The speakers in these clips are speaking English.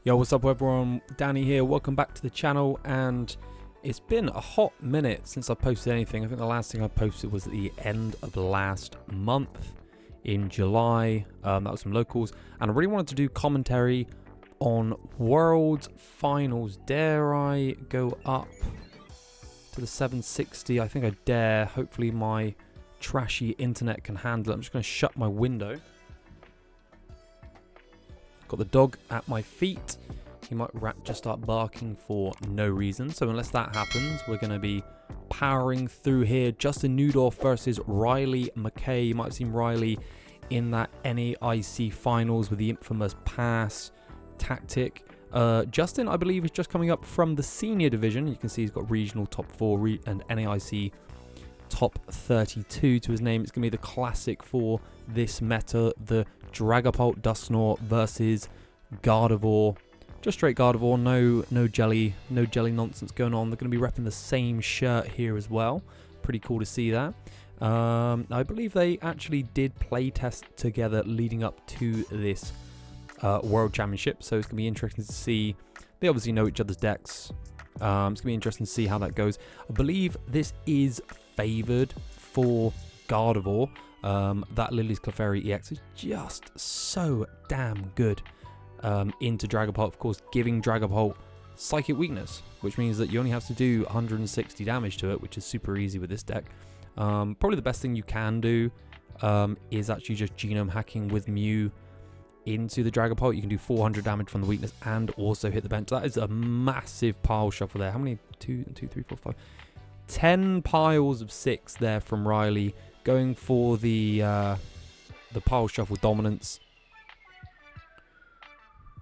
Yo, what's up everyone? Danny here, welcome back to the channel, and it's been a hot minute since I posted anything. I think the last thing I posted was at the end of last month in July. That was some locals, and I really wanted to do commentary on World Finals. Dare I go up to the 760? I think I dare. Hopefully my trashy internet can handle it. I'm just going to shut my window. Got the dog at my feet. He might just start barking for no reason. So unless that happens, we're going to be powering through here. Justin Newdorf versus Riley McKay. You might have seen Riley in that NAIC finals with the infamous pass tactic. Justin, I believe, is just coming up from the senior division. You can see he's got regional top 4 and NAIC top 32 to his name. It's going to be the classic for this meta, the Dragapult Dusknoir versus Gardevoir. Just straight Gardevoir, no jelly nonsense going on. They're going to be repping the same shirt here as well. Pretty cool to see that. I believe they actually did play test together leading up to this World Championship, so it's going to be interesting to see. They obviously know each other's decks. It's going to be interesting to see how that goes. I believe this is favored for Gardevoir. That Lily's Clefairy EX is just so damn good into Dragapult, of course, giving Dragapult Psychic Weakness, which means that you only have to do 160 damage to it, which is super easy with this deck. Probably the best thing you can do is actually just genome hacking with Mew into the Dragapult. You can do 400 damage from the weakness and also hit the bench. That is a massive pile shuffle there. How many? 2, 3, 4, 5. 10 piles of 6 there from Riley, going for the pile shuffle dominance.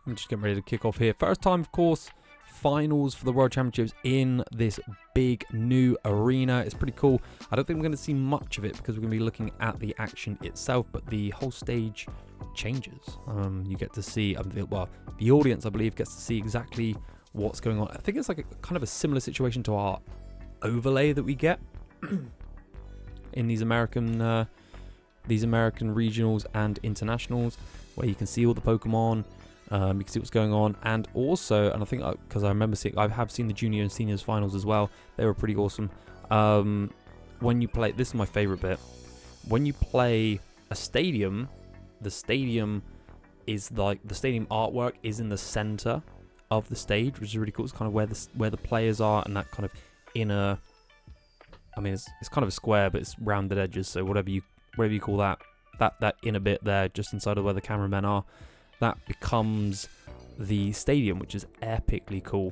I'm just getting ready to kick off here. First time, of course, finals for the World Championships in this big new arena. It's pretty cool. I don't think we're going to see much of it because we're going to be looking at the action itself, but the whole stage changes. You get to see, well, the audience, I believe, gets to see exactly what's going on. I think it's like a kind of a similar situation to our overlay that we get in these American regionals and internationals, where you can see all the Pokemon. You can see what's going on, and also, and I think because I remember seeing, I have seen the junior and seniors finals as well. They were pretty awesome. When you play, this is my favorite bit. When you play a stadium, the stadium is like the stadium artwork is in the center of the stage, which is really cool. It's kind of where the players are, and that kind of inner. I mean, it's kind of a square, but it's rounded edges. So whatever you call that inner bit there, just inside of where the cameramen are. That becomes the stadium, which is epically cool.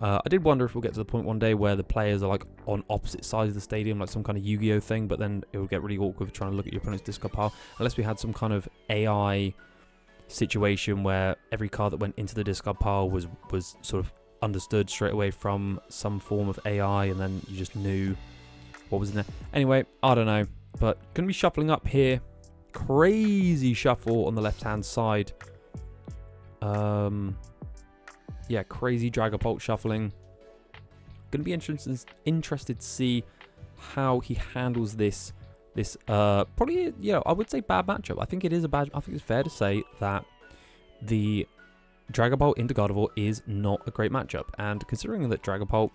I did wonder if we'll get to the point one day where the players are like on opposite sides of the stadium, like some kind of Yu-Gi-Oh thing, but then it would get really awkward trying to look at your opponent's discard pile, unless we had some kind of AI situation where every card that went into the discard pile was sort of understood straight away from some form of AI, and then you just knew what was in there. Anyway, I don't know, but going to be shuffling up here. Crazy shuffle on the left-hand side. Yeah, crazy Dragapult shuffling. Gonna be interested to see how he handles this. Probably, I would say bad matchup. I think it is a bad. I think it's fair to say that the Dragapult into Gardevoir is not a great matchup. And considering that Dragapult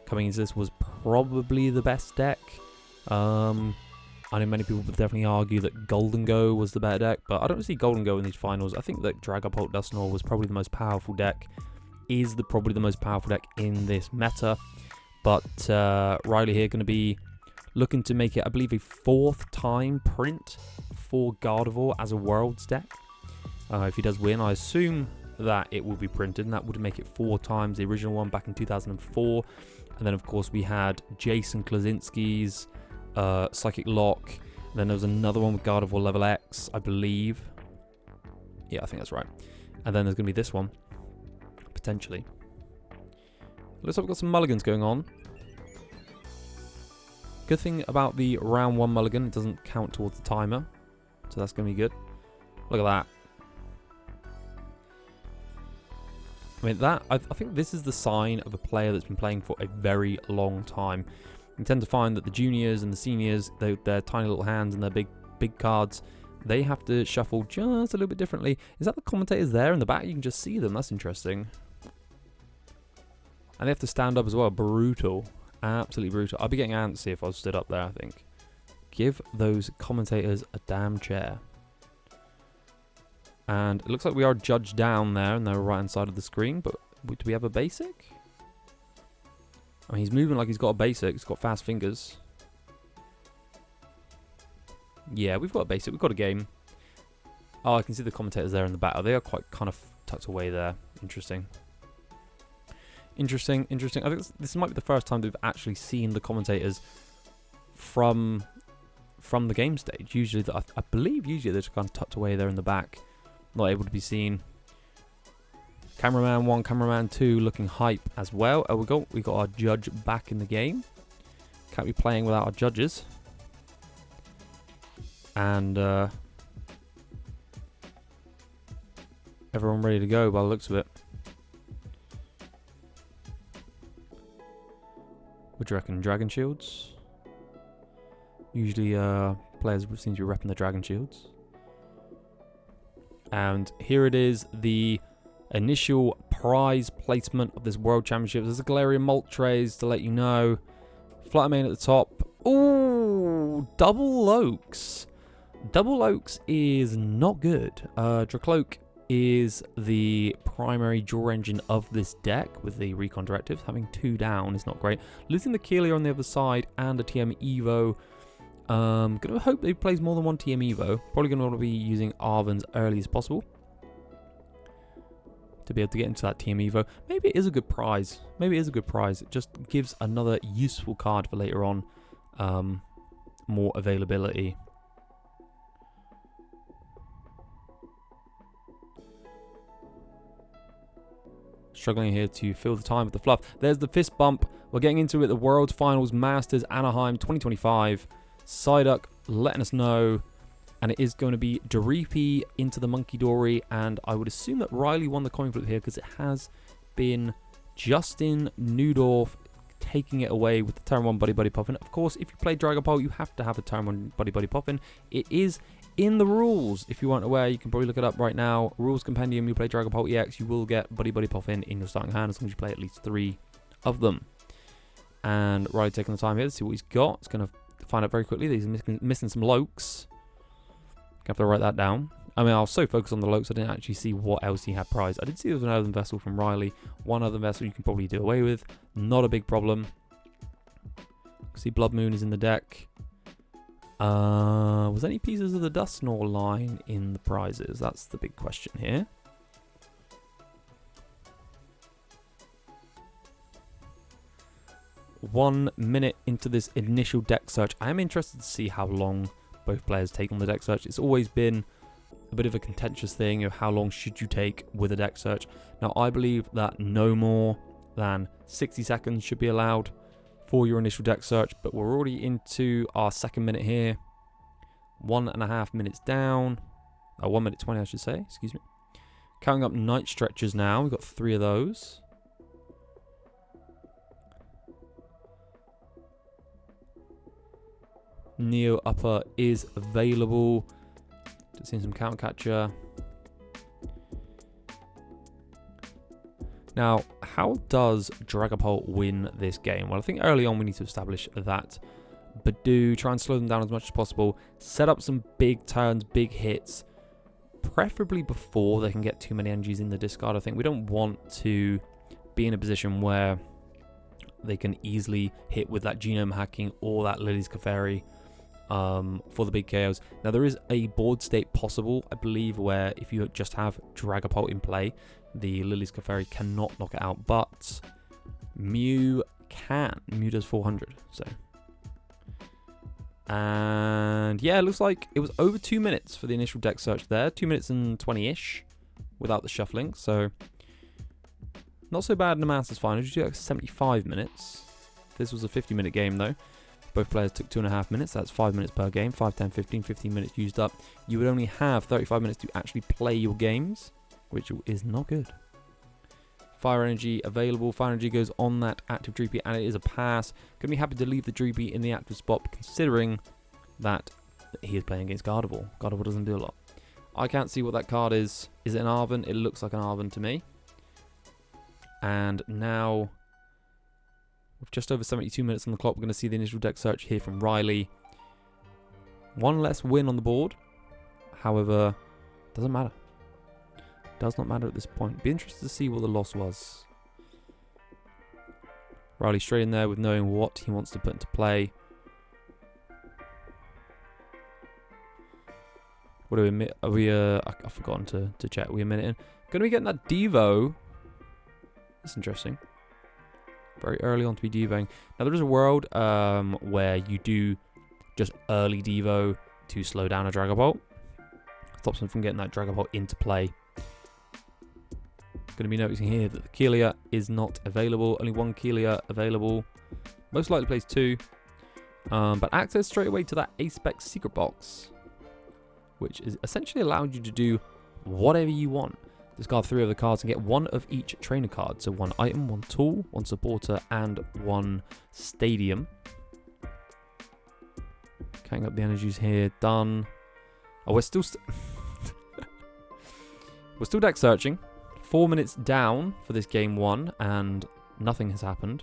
coming into this was probably the best deck. I know many people would definitely argue that Golden Go was the better deck, but I don't see Golden Go in these finals. I think that Dragapult Dusknoir was probably the most powerful deck, probably the most powerful deck in this meta. But Riley here going to be looking to make it, I believe, a 4th time print for Gardevoir as a Worlds deck. If he does win, I assume that it will be printed, and that would make it 4 times the original one back in 2004. And then, of course, we had Jason Klaczynski's Psychic Lock. And then there was another one with Gardevoir level X, I believe. Yeah, I think that's right. And then there's going to be this one, potentially. Looks like we've got some mulligans going on. Good thing about the round 1 mulligan, it doesn't count towards the timer. So that's going to be good. Look at that. I mean, I think this is the sign of a player that's been playing for a very long time. You tend to find that the juniors and the seniors, their tiny little hands and their big cards, they have to shuffle just a little bit differently. Is that the commentators there in the back? You can just see them. That's interesting. And they have to stand up as well. Brutal. Absolutely brutal. I'd be getting antsy if I was stood up there, I think. Give those commentators a damn chair. And it looks like we are judged down there on the right-hand side of the screen. But do we have a basic? I mean, he's moving like he's got a basic. He's got fast fingers. Yeah, we've got a basic. We've got a game. Oh, I can see the commentators there in the back. They are quite kind of tucked away there. Interesting. Interesting. I think this might be the first time we've actually seen the commentators from the game stage. Usually, I believe usually they're just kind of tucked away there in the back, not able to be seen. Cameraman 1, cameraman 2 looking hype as well. Oh, we got our judge back in the game. Can't be playing without our judges. And everyone ready to go by the looks of it. What do you reckon? Dragon shields? Usually players seem to be repping the dragon shields. And here it is, the initial prize placement of this World Championships. There's a Galarian Moltres to let you know. Fluttermane at the top. Ooh, double Oaks. Double Oaks is not good. Dracloak is the primary draw engine of this deck with the Recon Directives. Having 2 down is not great. Losing the Keelia on the other side and a TM Evo. Gonna hope he plays more than 1 TM Evo. Probably gonna want to be using Arven as early as possible to be able to get into that TM Evo. Maybe it is a good prize. It just gives another useful card for later on. More availability. Struggling here to fill the time with the fluff. There's the fist bump. We're getting into it. The World Finals Masters Anaheim 2025. Psyduck letting us know. And it is going to be Daripi into the Monkey Dory. And I would assume that Riley won the coin flip here because it has been Justin Newdorf taking it away with the turn 1 Buddy Buddy Poppin. Of course, if you play Dragapult, you have to have a turn 1 Buddy Buddy Poppin. It is in the rules. If you weren't aware, you can probably look it up right now. Rules Compendium, you play Dragapult EX, you will get Buddy Buddy Poppin in your starting hand as long as you play at least 3 of them. And Riley taking the time here to see what he's got. He's going to find out very quickly that he's missing some Lokes. Have to write that down. I mean, I was so focused on the Lokes, I didn't actually see what else he had prized. I did see there was an Earthen Vessel from Riley. 1 other vessel you can probably do away with. Not a big problem. See, Blood Moon is in the deck. Was any pieces of the Dusknoir line in the prizes? That's the big question here. One minute into this initial deck search. I am interested to see how long both players take on the deck search. It's always been a bit of a contentious thing of how long should you take with a deck search. Now, I believe that no more than 60 seconds should be allowed for your initial deck search, but we're already into our 2nd minute here. 1.5 minutes down. 1 minute 20, I should say. Excuse me. Counting up night stretches now. We've got 3 of those. Neo Upper is available. Just seeing some counter catcher. Now, how does Dragapult win this game? Well, I think early on we need to establish that Badoo, try and slow them down as much as possible, set up some big turns, big hits, preferably before they can get too many energies in the discard. I think we don't want to be in a position where they can easily hit with that genome hacking or that Lily's Clefairy for the big KOs. Now, there is a board state possible, I believe, where if you just have Dragapult in play, the Lily's Clefairy cannot knock it out, but Mew can. Mew does 400, so. And yeah, it looks like it was over 2 minutes for the initial deck search there. 2 minutes and 20-ish without the shuffling, so not so bad in the Masters Finals. You do like 75 minutes. This was a 50-minute game, though. Both players took 2.5 minutes. That's 5 minutes per game. 5, 10, 15, 15 minutes used up. You would only have 35 minutes to actually play your games, which is not good. Fire Energy available. Fire Energy goes on that active Dreepy, and it is a pass. Going to be happy to leave the Dreepy in the active spot, considering that he is playing against Gardevoir. Gardevoir doesn't do a lot. I can't see what that card is. Is it an Arven? It looks like an Arven to me. And now, with just over 72 minutes on the clock, we're going to see the initial deck search here from Riley. One less win on the board. However, doesn't matter. Does not matter at this point. Be interested to see what the loss was. Riley straight in there with knowing what he wants to put into play. What are we? Are we? I've forgotten to check. Are we a minute in? Going to be getting that Devo. That's interesting. Very early on to be Devoing. Now there is a world where you do just early Devo to slow down a Dragapult. Stops him from getting that Dragapult into play. Going to be noticing here that the Keelia is not available. Only one Keelia available. Most likely plays two. But access straight away to that A-Spec secret box, which is essentially allowed you to do whatever you want. Discard 3 of the cards and get one of each trainer card. So one item, one tool, one supporter, and one stadium. Counting up the energies here. Done. Oh, we're still we're still deck searching. 4 minutes down for this game 1, and nothing has happened.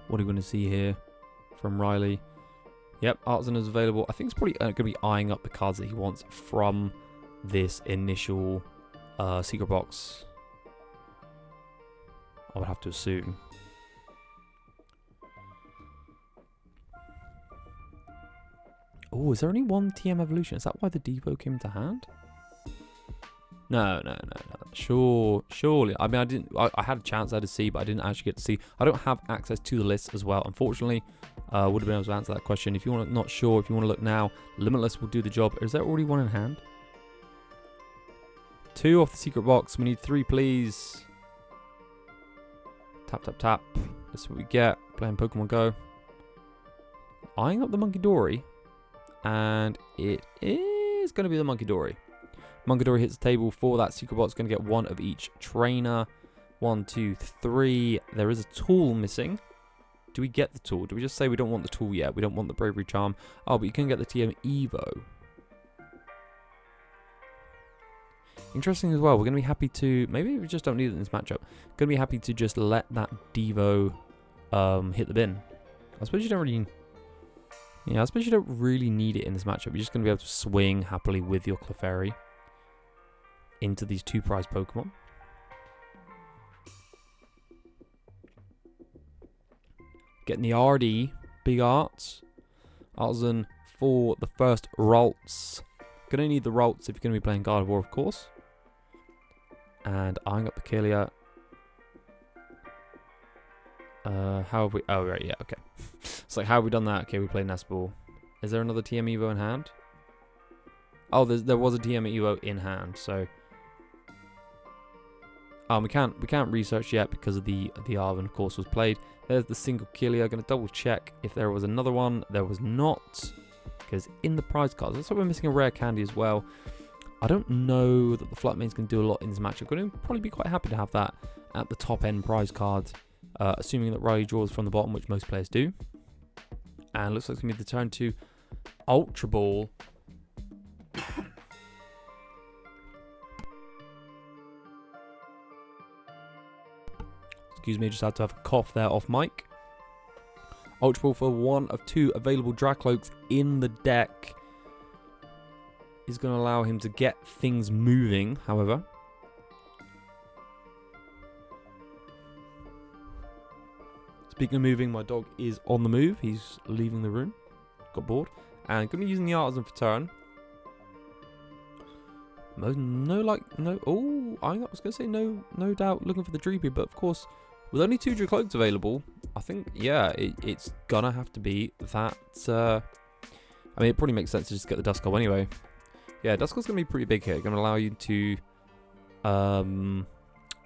What are we going to see here from Riley? Yep, Artisan is available. I think it's probably going to be eyeing up the cards that he wants from this initial secret box. I would have to assume. Oh, is there only one TM evolution? Is that why the Devo came to hand? No. Surely. I mean, I had a chance there to see, but I didn't actually get to see. I don't have access to the list as well, unfortunately. Would have been able to answer that question. If you want, not sure, if you want to look now, Limitless will do the job. Is there already one in hand? 2 off the secret box. We need 3, please. Tap, tap, tap. That's what we get. Playing Pokemon Go. Eyeing up the Monkey Dory. And it is going to be the Monkey Dory. Monkey Dory hits the table for that secret box. Going to get one of each trainer. 1, 2, 3. There is a tool missing. Do we get the tool? Do we just say we don't want the tool yet? We don't want the Bravery Charm. Oh, but you can get the TM Evo. Interesting as well. We're going to be happy to... Maybe we just don't need it in this matchup. Going to be happy to just let that Devo hit the bin. I suppose you don't really... Yeah, I suppose you don't really need it in this matchup. You're just going to be able to swing happily with your Clefairy into these 2 prize Pokemon. Getting the RD, big arts. Artisan for the first Ralts. Going to need the Ralts if you're going to be playing Gardevoir, of course. And eyeing up the Keelia. How have we... Oh, right, yeah, okay. It's like, how have we done that? Okay, we played Nestball. Is there another TM Evo in hand? Oh, there was a TM Evo in hand, so... we can't research yet because of the Arven, of course, was played. There's the single Keelia. Going to double check if there was another one. There was not, because in the prize cards, looks like we're missing a rare candy as well. I don't know that the Flatmane's going to do a lot in this matchup. Going to probably be quite happy to have that at the top end prize card, assuming that Riley draws from the bottom, which most players do. And looks like it's going to be the turn to Ultra Ball. Excuse me, just had to have a cough there off mic. Ultra Ball for 1 of 2 available Dracloaks in the deck is going to allow him to get things moving, however. Speaking of moving, my dog is on the move. He's leaving the room. Got bored. And going to be using the Artisan for turn. Oh, I was going to say no doubt looking for the Dreepy, but of course, with only 2 Dracloaks available, I think, yeah, it's going to have to be that, I mean, it probably makes sense to just get the Duskull anyway. Yeah, Duskull's going to be pretty big here. Going to allow you to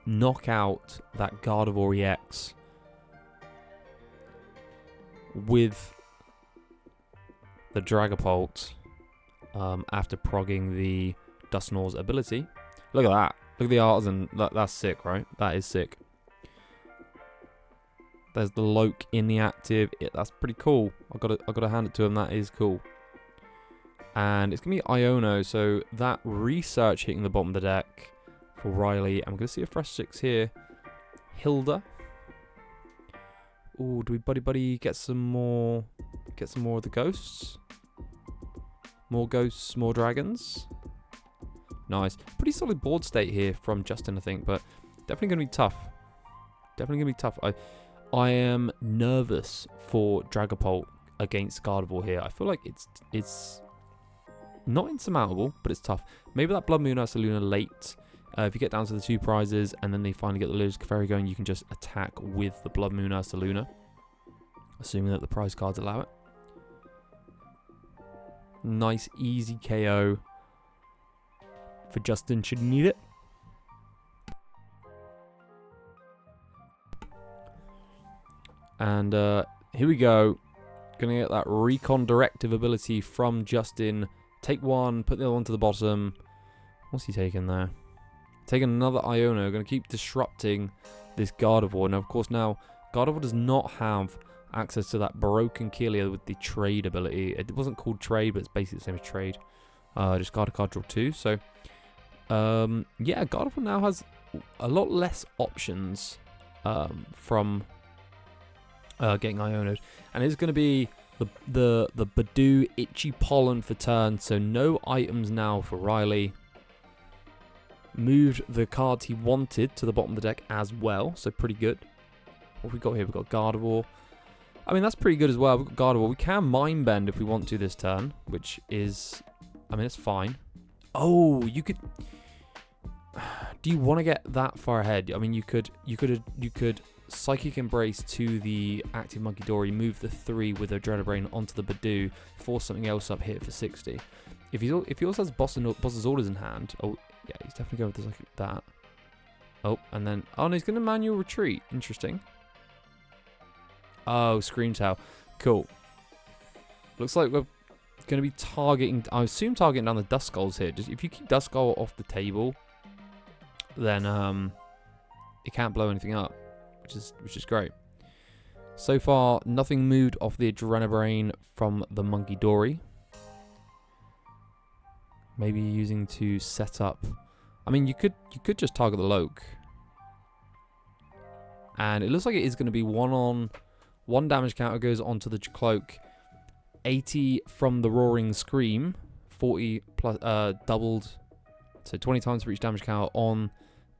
knock out that Gardevoir EX with the Dragapult after progging the Dusknoir's ability. Look at that. Look at the Artisan. That's sick, right? That is sick. There's the Loke in the active. That's pretty cool. I gotta hand it to him. That is cool. And it's gonna be Iono, so that research hitting the bottom of the deck for Riley. I'm gonna see a fresh 6 here. Hilda. Ooh, do we buddy get some more of the ghosts? More ghosts, more dragons. Nice. Pretty solid board state here from Justin, I think, but definitely gonna be tough. Definitely gonna be tough. I am nervous for Dragapult against Gardevoir here. I feel like it's not insurmountable, but it's tough. Maybe that Blood Moon Ursaluna late. If you get down to the 2 prizes and then they finally get the Lilius Clefairy going, you can just attack with the Blood Moon Ursaluna, assuming that the prize cards allow it. Nice, easy KO for Justin should he need it. And here we go. Gonna get that Recon Directive ability from Justin. Take one, put the other one to the bottom. What's he taking there? Taking another Iono. Gonna keep disrupting this Gardevoir. Now, of course, now Gardevoir does not have access to that Broken Keelia with the trade ability. It wasn't called trade, but it's basically the same as trade. Just guard a card, draw 2. So, yeah, Gardevoir now has a lot less options from getting Iono'd. And it's going to be the Badoo Itchy Pollen for turn. So no items now for Riley. Moved the cards he wanted to the bottom of the deck as well. So pretty good. What have we got here? We've got Gardevoir. I mean, that's pretty good as well. We've got Gardevoir. We can Mind Bend if we want to this turn, which is, I mean, it's fine. Oh, you could. Do you want to get that far ahead? I mean, you could Psychic Embrace to the active Munkidori, move the 3 with Adrenabrain onto the Badoo, force something else up, hit for 60. If he also has Boss's Orders in hand, oh yeah, he's definitely going with like that. Oh, and then no, he's going to Manual Retreat. Interesting. Oh, Screamtail. Cool. Looks like we're going to be targeting, I assume targeting down the Duskulls here. Just if you keep Duskull off the table, then it can't blow anything up, which is great. So far, nothing moved off the Adrenabrain from the Munkidori. Maybe using to set up. I mean, you could just target the Loke. And it looks like it is going to be 1 damage counter goes onto the Cloak. 80 from the Roaring Scream. 40 plus doubled. So 20 times for each damage counter on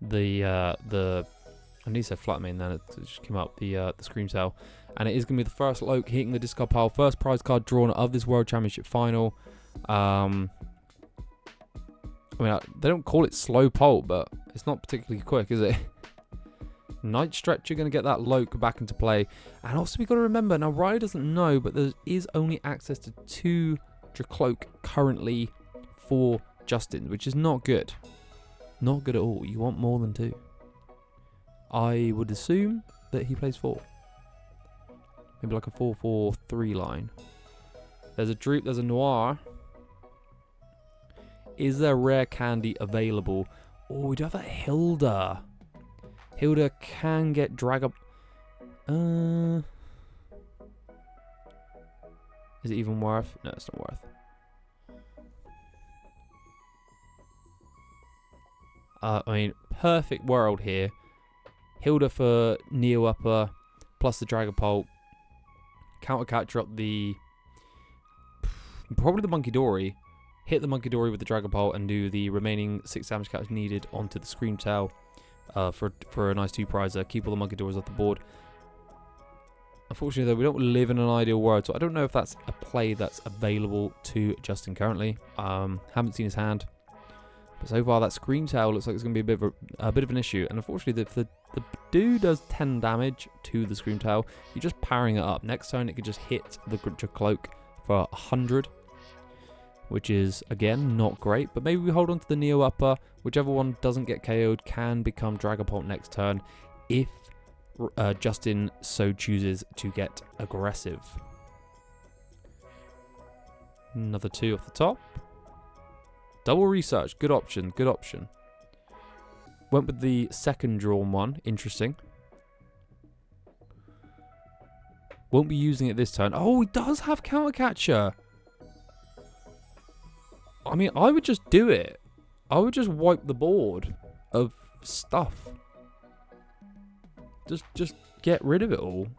the I need to say flat main then, it just came up, the Screamtail. And it is going to be the first Loke hitting the discard pile. First prize card drawn of this World Championship final. I mean, they don't call it slow Pult, but it's not particularly quick, is it? Night Stretch, you're going to get that Loke back into play. And also, we've got to remember, now Riley doesn't know, but there is only access to 2 Dracloak currently for Justin, which is not good. Not good at all. You want more than 2. I would assume that he plays 4. Maybe like a 4-4-3 line. There's a Droop, there's a Noir. Is there rare candy available? Oh, we do have that Hilda. Hilda can get drag up. Is it even worth? No, it's not worth. I mean, perfect world here. Hilda for Neo Upper, plus the Dragapult. Counter catcher up the... probably the Munkidori. Hit the Munkidori with the Dragapult and do the remaining 6 damage catch needed onto the Screamtail for a nice 2-prizer. Keep all the Munkidoris off the board. Unfortunately, though, we don't live in an ideal world, so I don't know if that's a play that's available to Justin currently. Haven't seen his hand. But so far, that Screamtail looks like it's going to be a bit of an issue. And unfortunately, if the dude does 10 damage to the Screamtail, you're just powering it up. Next turn, it could just hit the Cloak for 100. Which is, again, not great. But maybe we hold on to the Neo Upper. Whichever one doesn't get KO'd can become Dragapult next turn if Justin so chooses to get aggressive. Another 2 off the top. Double Research. Good option. Good option. Went with the second drawn one. Interesting. Won't be using it this turn. Oh, he does have Counter Catcher. I mean, I would just do it. I would just wipe the board of stuff. Just get rid of it all.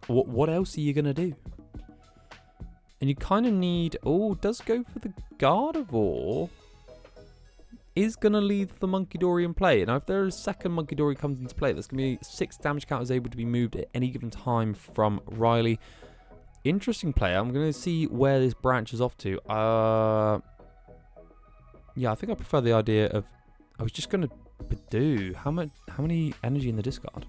What else are you going to do? And you kind of need... Oh, does go for the Gardevoir. Is going to leave the Monkey Dory in play. Now, if there is a second Monkey Dory comes into play, there's going to be 6 damage counters able to be moved at any given time from Riley. Interesting play. I'm going to see where this branches off to. Yeah, I think I prefer the idea of... I was just going to do... How many energy in the discard?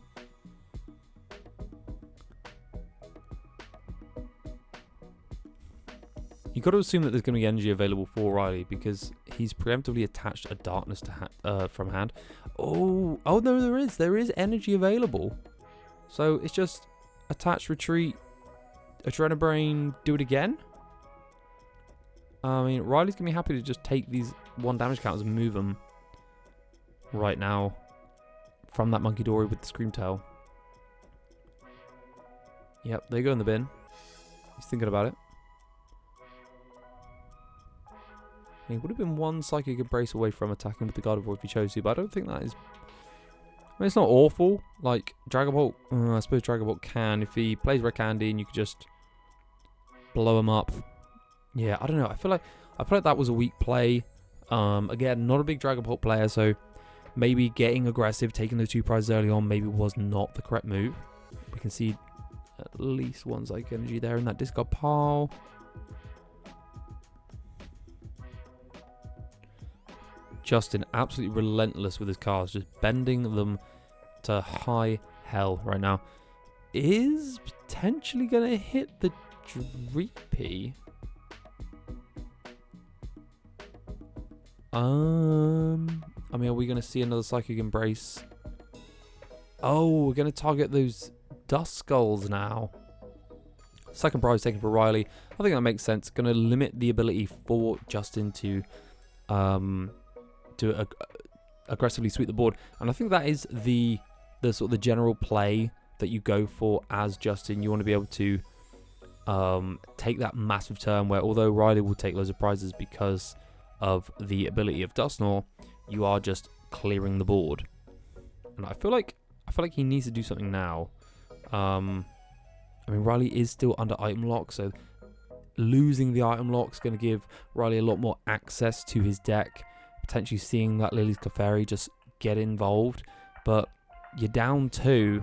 You've got to assume that there's going to be energy available for Riley because he's preemptively attached a darkness to from hand. Oh, no, there is. There is energy available. So it's just attach, retreat, Adrenabrain, do it again. I mean, Riley's going to be happy to just take these 1 damage counters and move them right now from that Monkey Dory with the Screamtail. Yep, they go in the bin. He's thinking about it. He would have been 1 Psychic Embrace away from attacking with the Gardevoir if he chose to, but I don't think that is... I mean, it's not awful. Like, Dragapult, I suppose Dragapult can. If he plays Red Candy and you could just blow him up. Yeah, I don't know. I feel like that was a weak play. Again, not a big Dragapult player, so maybe getting aggressive, taking those 2 prizes early on, maybe was not the correct move. We can see at least 1 Psychic Energy there in that discard pile. Justin, absolutely relentless with his cards, just bending them to high hell right now. Is potentially going to hit the Dreepy. I mean, are we going to see another Psychic Embrace? Oh, we're going to target those Dust Skulls now. Second prize taken for Riley. I think that makes sense. Going to limit the ability for Justin to aggressively sweep the board, and I think that is the sort of the general play that you go for as Justin. You want to be able to take that massive turn where, although Riley will take loads of prizes because of the ability of Dusknoir, you are just clearing the board. And I feel like he needs to do something now. I mean, Riley is still under item lock, so losing the item lock is going to give Riley a lot more access to his deck. Potentially seeing that Lily's Clefairy just get involved, but you're down 2.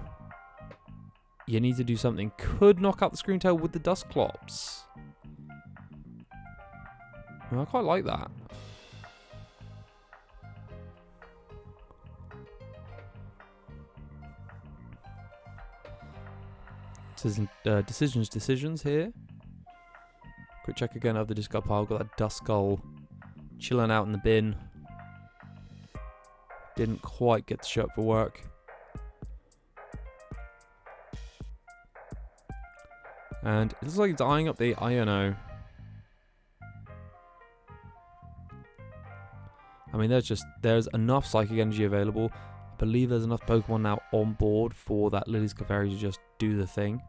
You need to do something. Could knock out the Screamtail with the Dusclops. I quite like that. Decisions here. Quick check again of the discard pile. Got that Duskull chilling out in the bin. Didn't quite get the shirt for work. And it looks like it's eyeing up the Iono. I mean, there's enough Psychic Energy available. I believe there's enough Pokemon now on board for that Lily's Clefairy to just do the thing.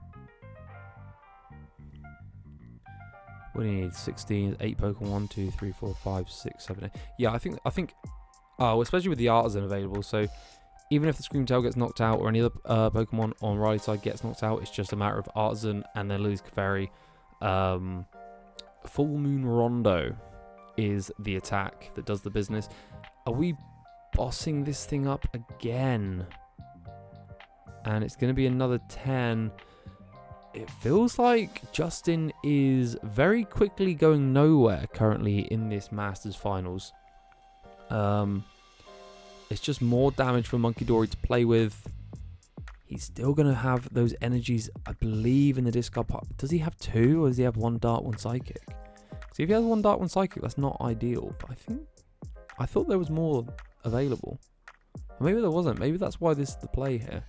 What do you need? 16, 8 Pokemon, 1, 2, 3, 4, 5, 6, 7, 8. Yeah, I think. Oh, especially with the Artisan available. So even if the Screamtail gets knocked out or any other Pokemon on Riley's side gets knocked out, it's just a matter of Artisan and then Lily's Clefairy. Full Moon Rondo is the attack that does the business. Are we bossing this thing up again? And it's going to be another 10. It feels like Justin is very quickly going nowhere currently in this Masters Finals. It's just more damage for Monkey Dory to play with. He's still going to have those energies, I believe, in the discard part. Does he have 2 or does he have 1 Dark, 1 Psychic? See, if he has 1 Dark, 1 Psychic, that's not ideal. But I thought there was more available. Or maybe there wasn't. Maybe that's why this is the play here.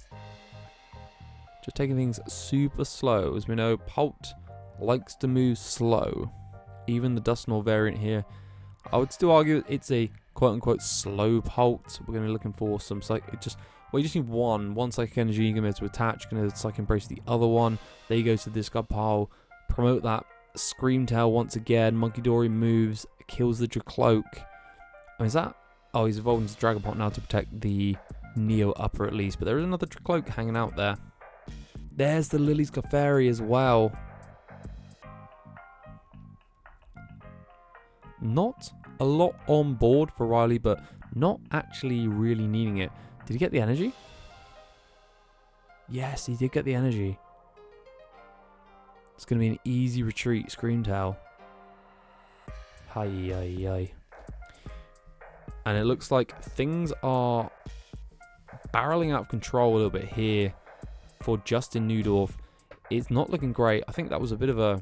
Just taking things super slow. As we know, Pult likes to move slow. Even the Dusknoir variant here, I would still argue it's a quote-unquote slow Pult. We're going to be looking for some just Well, you just need one psychic energy. You're going to attach, going to psychic embrace the other one. There you go to the discard pile. Promote that Screamtail once again. Monkey Dory moves, kills the Dracloak. Oh, is that? Oh, he's evolved into Dragapult now to protect the Neo upper at least. But there is another Dracloak hanging out there. There's the Lily's Clefairy as well. Not a lot on board for Riley, but not actually really needing it. Did he get the energy? Yes, he did get the energy. It's going to be an easy retreat, Screamtail. Hi. And it looks like things are barreling out of control a little bit here for Justin Neudorf. It's not looking great. I think that was a bit of a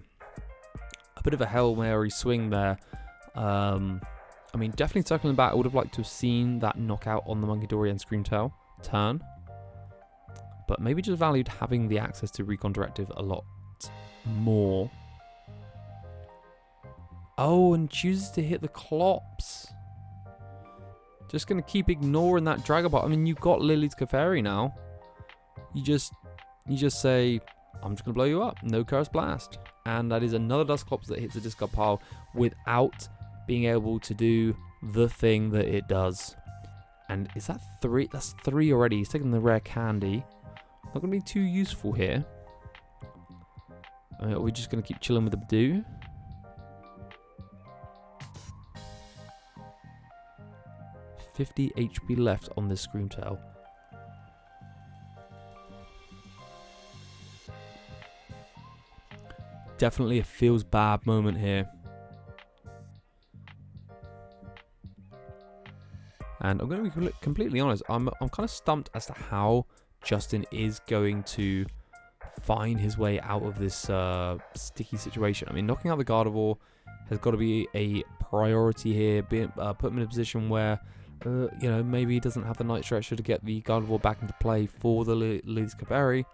Hail Mary swing there. I mean, definitely circling back. I would have liked to have seen that knockout on the Monkey Dory and Screamtail turn. But maybe just valued having the access to Recon Directive a lot more. Oh, and chooses to hit the Clops. Just going to keep ignoring that Dragapult. I mean, you've got Lily's Clefairy now. You just say, I'm just going to blow you up. No Curse Blast. And that is another Dusclops that hits the discard pile without being able to do the thing that it does. And is that 3? That's 3 already. He's taking the rare candy. Not going to be too useful here. Are we just going to keep chilling with the Badoo? $50 HP left on this Screamtail. Definitely a feels bad moment here. And I'm going to be completely honest, I'm kind of stumped as to how Justin is going to find his way out of this sticky situation. I mean, knocking out the Gardevoir has got to be a priority here. Put him in a position where, you know, maybe he doesn't have the Night Stretcher to get the Gardevoir back into play for the Lily's Clefairy.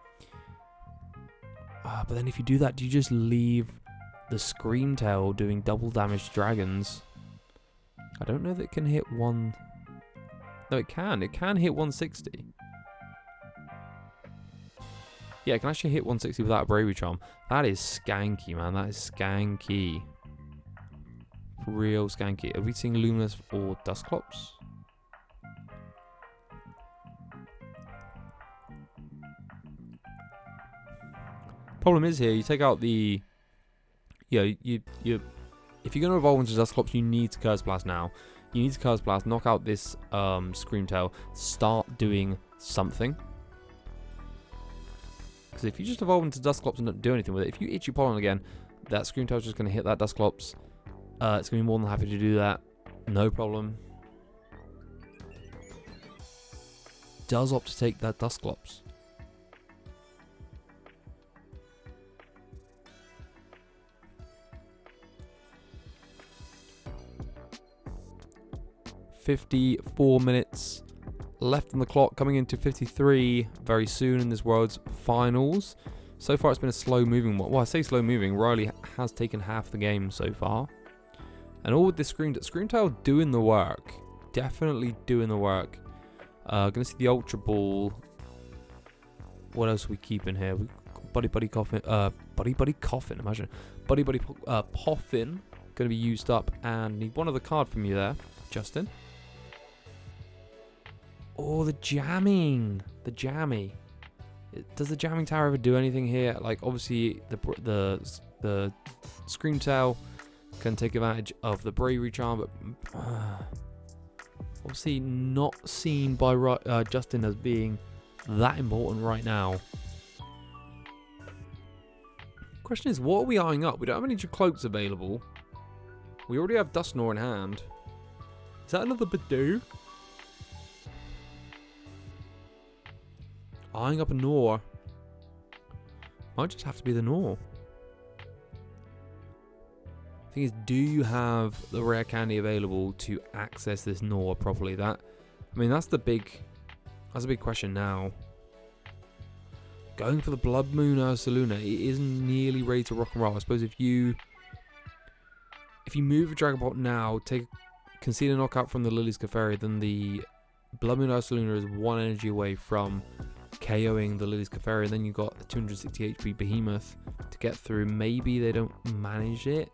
But then if you do that, do you just leave the Screamtail doing double damage to dragons? I don't know that it can hit one... No, it can. It can hit 160. Yeah, it can actually hit 160 without a Bravery Charm. That is skanky, man. That is skanky. Real skanky. Are we seeing Luminous or Dusclops? Problem is here, you take out the... Yeah, you if you're going to evolve into Dusclops, you need to Curse Blast now. You need to Curse Blast, knock out this Screamtail, start doing something. Because if you just evolve into Dusclops and don't do anything with it, if you Itchy Pollen again, that Screamtail's just going to hit that Dusclops. It's going to be more than happy to do that. No problem. Does opt to take that Dusclops. $54 minutes left on the clock, coming into 53 very soon in this World's Finals. So far it's been a slow moving one. Well, I say slow moving, Riley has taken half the game so far. And all with this Screamtail doing the work. Definitely doing the work. Gonna see the Ultra Ball. What else are we keeping here? We Buddy Coffin. Buddy Coffin, imagine. Buddy Poffin. Gonna be used up, and need one other card from you there, Justin. Oh, the jamming. The jammy. Does the jamming tower ever do anything here? Like, obviously, the Screamtail can take advantage of the Bravery Charm, but obviously not seen by Justin as being that important right now. Question is, what are we eyeing up? We don't have any Cloaks available. We already have Dusknoir in hand. Is that another Badoo? Eyeing up a Noir. Might just have to be the Noir. The thing is, do you have the rare candy available to access this Noir properly? I mean, that's a big question now. Going for the Blood Moon Ursaluna, it isn't nearly ready to rock and roll. I suppose if you move a Dragapult now, concede a knockout from the Lily's Clefairy, then the Blood Moon Ursaluna is 1 energy away from KOing the Lily's Clefairy, and then you've got a 260 HP Behemoth to get through. Maybe they don't manage it.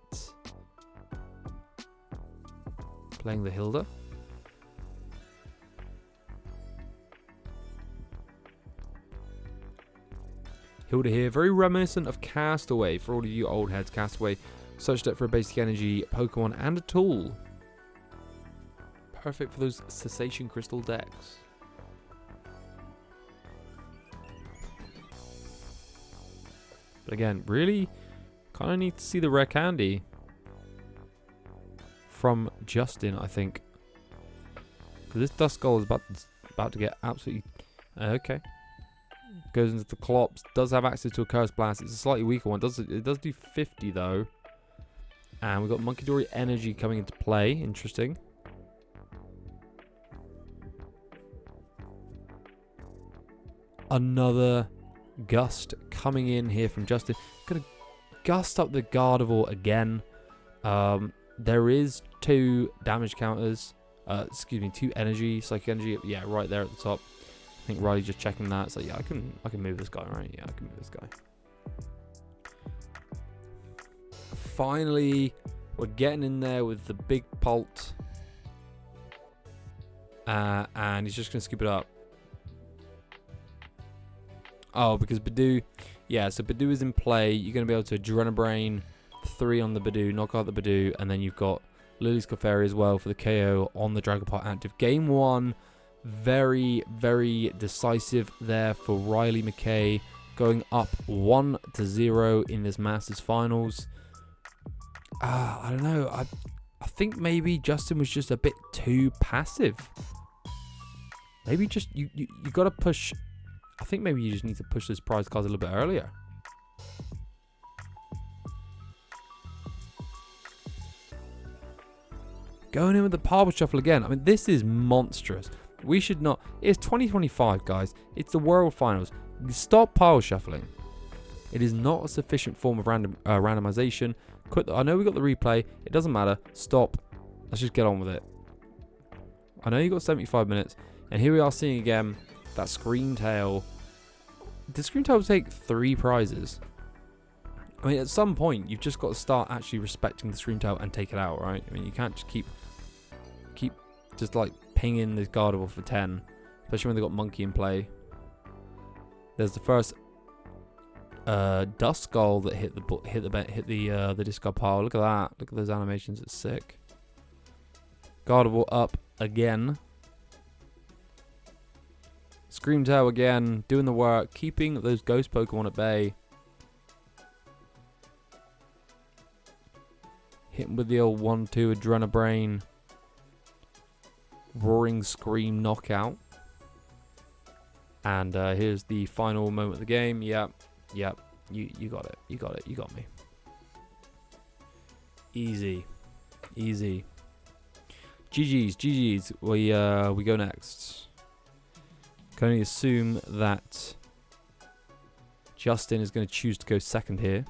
Playing the Hilda. Hilda here, very reminiscent of Castaway for all of you old heads. Castaway, such that for a basic energy Pokemon and a tool. Perfect for those Cessation Crystal decks. But again, really kind of need to see the rare candy from Justin, I think. Because this Duskull is about to get absolutely... okay. Goes into the Clops. Does have access to a Curse Blast. It's a slightly weaker one. It does do 50 though. And we've got Monkey Dory Energy coming into play. Interesting. Another Gust coming in here from Justin. Gonna Gust up the Gardevoir again. There is 2 damage counters. Excuse me, 2 energy, psychic energy. Yeah, right there at the top. I think Riley's just checking that. So yeah, I can move this guy, right? Yeah, I can move this guy. Finally, we're getting in there with the big Pult. And he's just gonna scoop it up. Oh, because Badoo, yeah, so Badoo is in play. You're going to be able to Adrenabrain 3 on the Badoo, knock out the Badoo, and then you've got Lily's Clefairy as well for the KO on the Dragapult active. Game 1, very, very decisive there for Riley McKay, going up 1-0 in this Masters Finals. I don't know. I think maybe Justin was just a bit too passive. Maybe just you got to push. I think maybe you just need to push this prize cards a little bit earlier. Going in with the Power Shuffle again. I mean, this is monstrous. We should not... It's 2025, guys. It's the World Finals. Stop Power Shuffling. It is not a sufficient form of randomization. I know we got the replay. It doesn't matter. Stop. Let's just get on with it. I know you got 75 minutes. And here we are seeing again... that Scream Tail. Did Scream Tail take 3 prizes? I mean, at some point, you've just got to start actually respecting the Scream Tail and take it out, right? I mean, you can't just keep just like pinging this Gardevoir for 10, especially when they got Monkey in play. There's the first Duskull that hit the discard pile. Look at that! Look at those animations. It's sick. Gardevoir up again. Scream Tail again, doing the work, keeping those ghost Pokemon at bay. Hitting with the old 1-2 Adrenabrain. Roaring Scream knockout. And here's the final moment of the game. Yep. You got it. You got it. You got me. Easy. GG's. We go next. Can only assume that Justin is going to choose to go second here.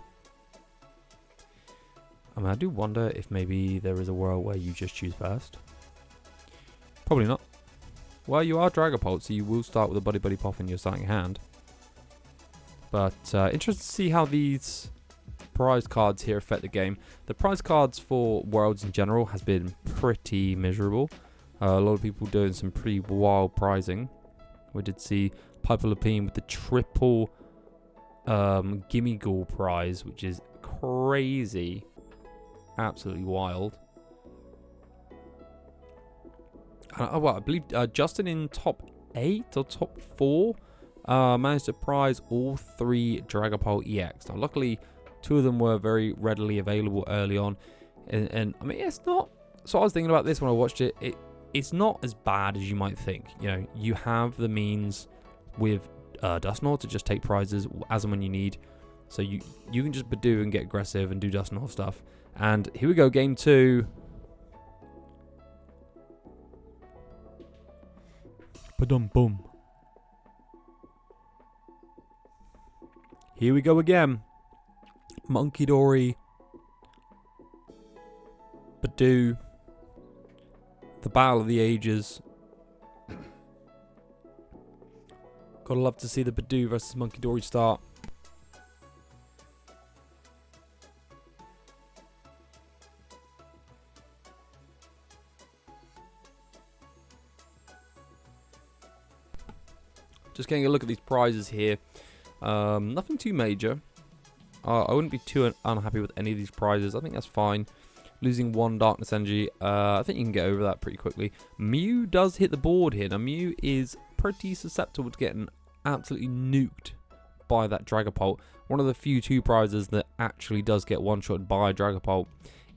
I mean, I do wonder if maybe there is a world where you just choose first. Probably not. Well, you are Dragapult, so you will start with a Buddy Pop in your starting hand. But interested to see how these prize cards here affect the game. The prize cards for Worlds in general has been pretty miserable. A lot of people doing some pretty wild prizing. We did see Piper Lapine with the triple Gimmighoul prize, which is crazy. Absolutely wild. Well, I believe Justin in top 8 or top 4 managed to prize all 3 Dragapult EX. Now, luckily, 2 of them were very readily available early on. And I mean, it's not... So I was thinking about this when I watched it. It's not as bad as you might think. You know, you have the means with Dusknoir to just take prizes as and when you need. So you can just Badoo and get aggressive and do Dusknoir stuff. And here we go, game 2. Ba-dum boom. Here we go again. Monkey Dory. Badoo. The Battle of the Ages. Gotta love to see the Badoo versus Monkey Dory start. Just getting a look at these prizes here. Nothing too major. I wouldn't be too unhappy with any of these prizes. I think that's fine. Losing 1 Darkness Energy. I think you can get over that pretty quickly. Mew does hit the board here. Now, Mew is pretty susceptible to getting absolutely nuked by that Dragapult. One of the few 2 prizes that actually does get one-shot by Dragapult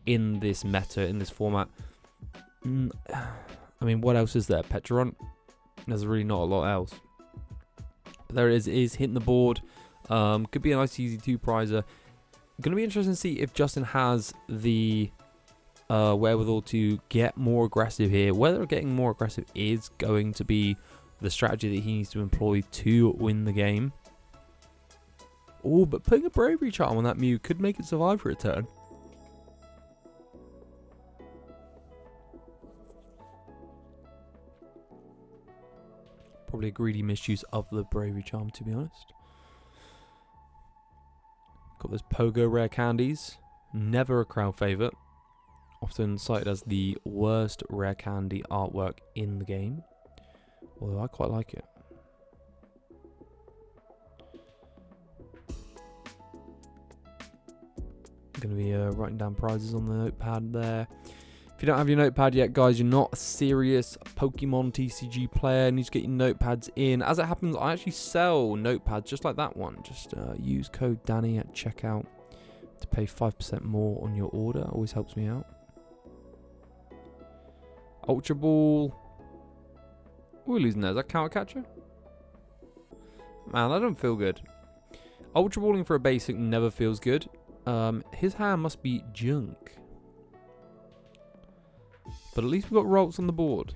in this meta, in this format. I mean, what else is there? Petron? There's really not a lot else. There it is hitting the board. Could be a nice easy 2 prizer. Going to be interesting to see if Justin has the wherewithal to get more aggressive here. Whether getting more aggressive is going to be the strategy that he needs to employ to win the game. Oh, but putting a Bravery Charm on that Mew could make it survive for a turn. Probably a greedy misuse of the Bravery Charm, to be honest. Got those Pogo rare candies. Never a crowd favourite. Often cited as the worst rare candy artwork in the game. Although I quite like it. Going to be writing down prizes on the notepad there. If you don't have your notepad yet, guys, you're not a serious Pokemon TCG player. You need to get your notepads in. As it happens, I actually sell notepads just like that one. Just use code Danny at checkout to pay 5% more on your order. Always helps me out. Ultra Ball. We're losing there. Is that Counter Catcher? Man, that don't feel good. Ultra Balling for a basic never feels good. His hand must be junk. But at least we've got Rolts on the board.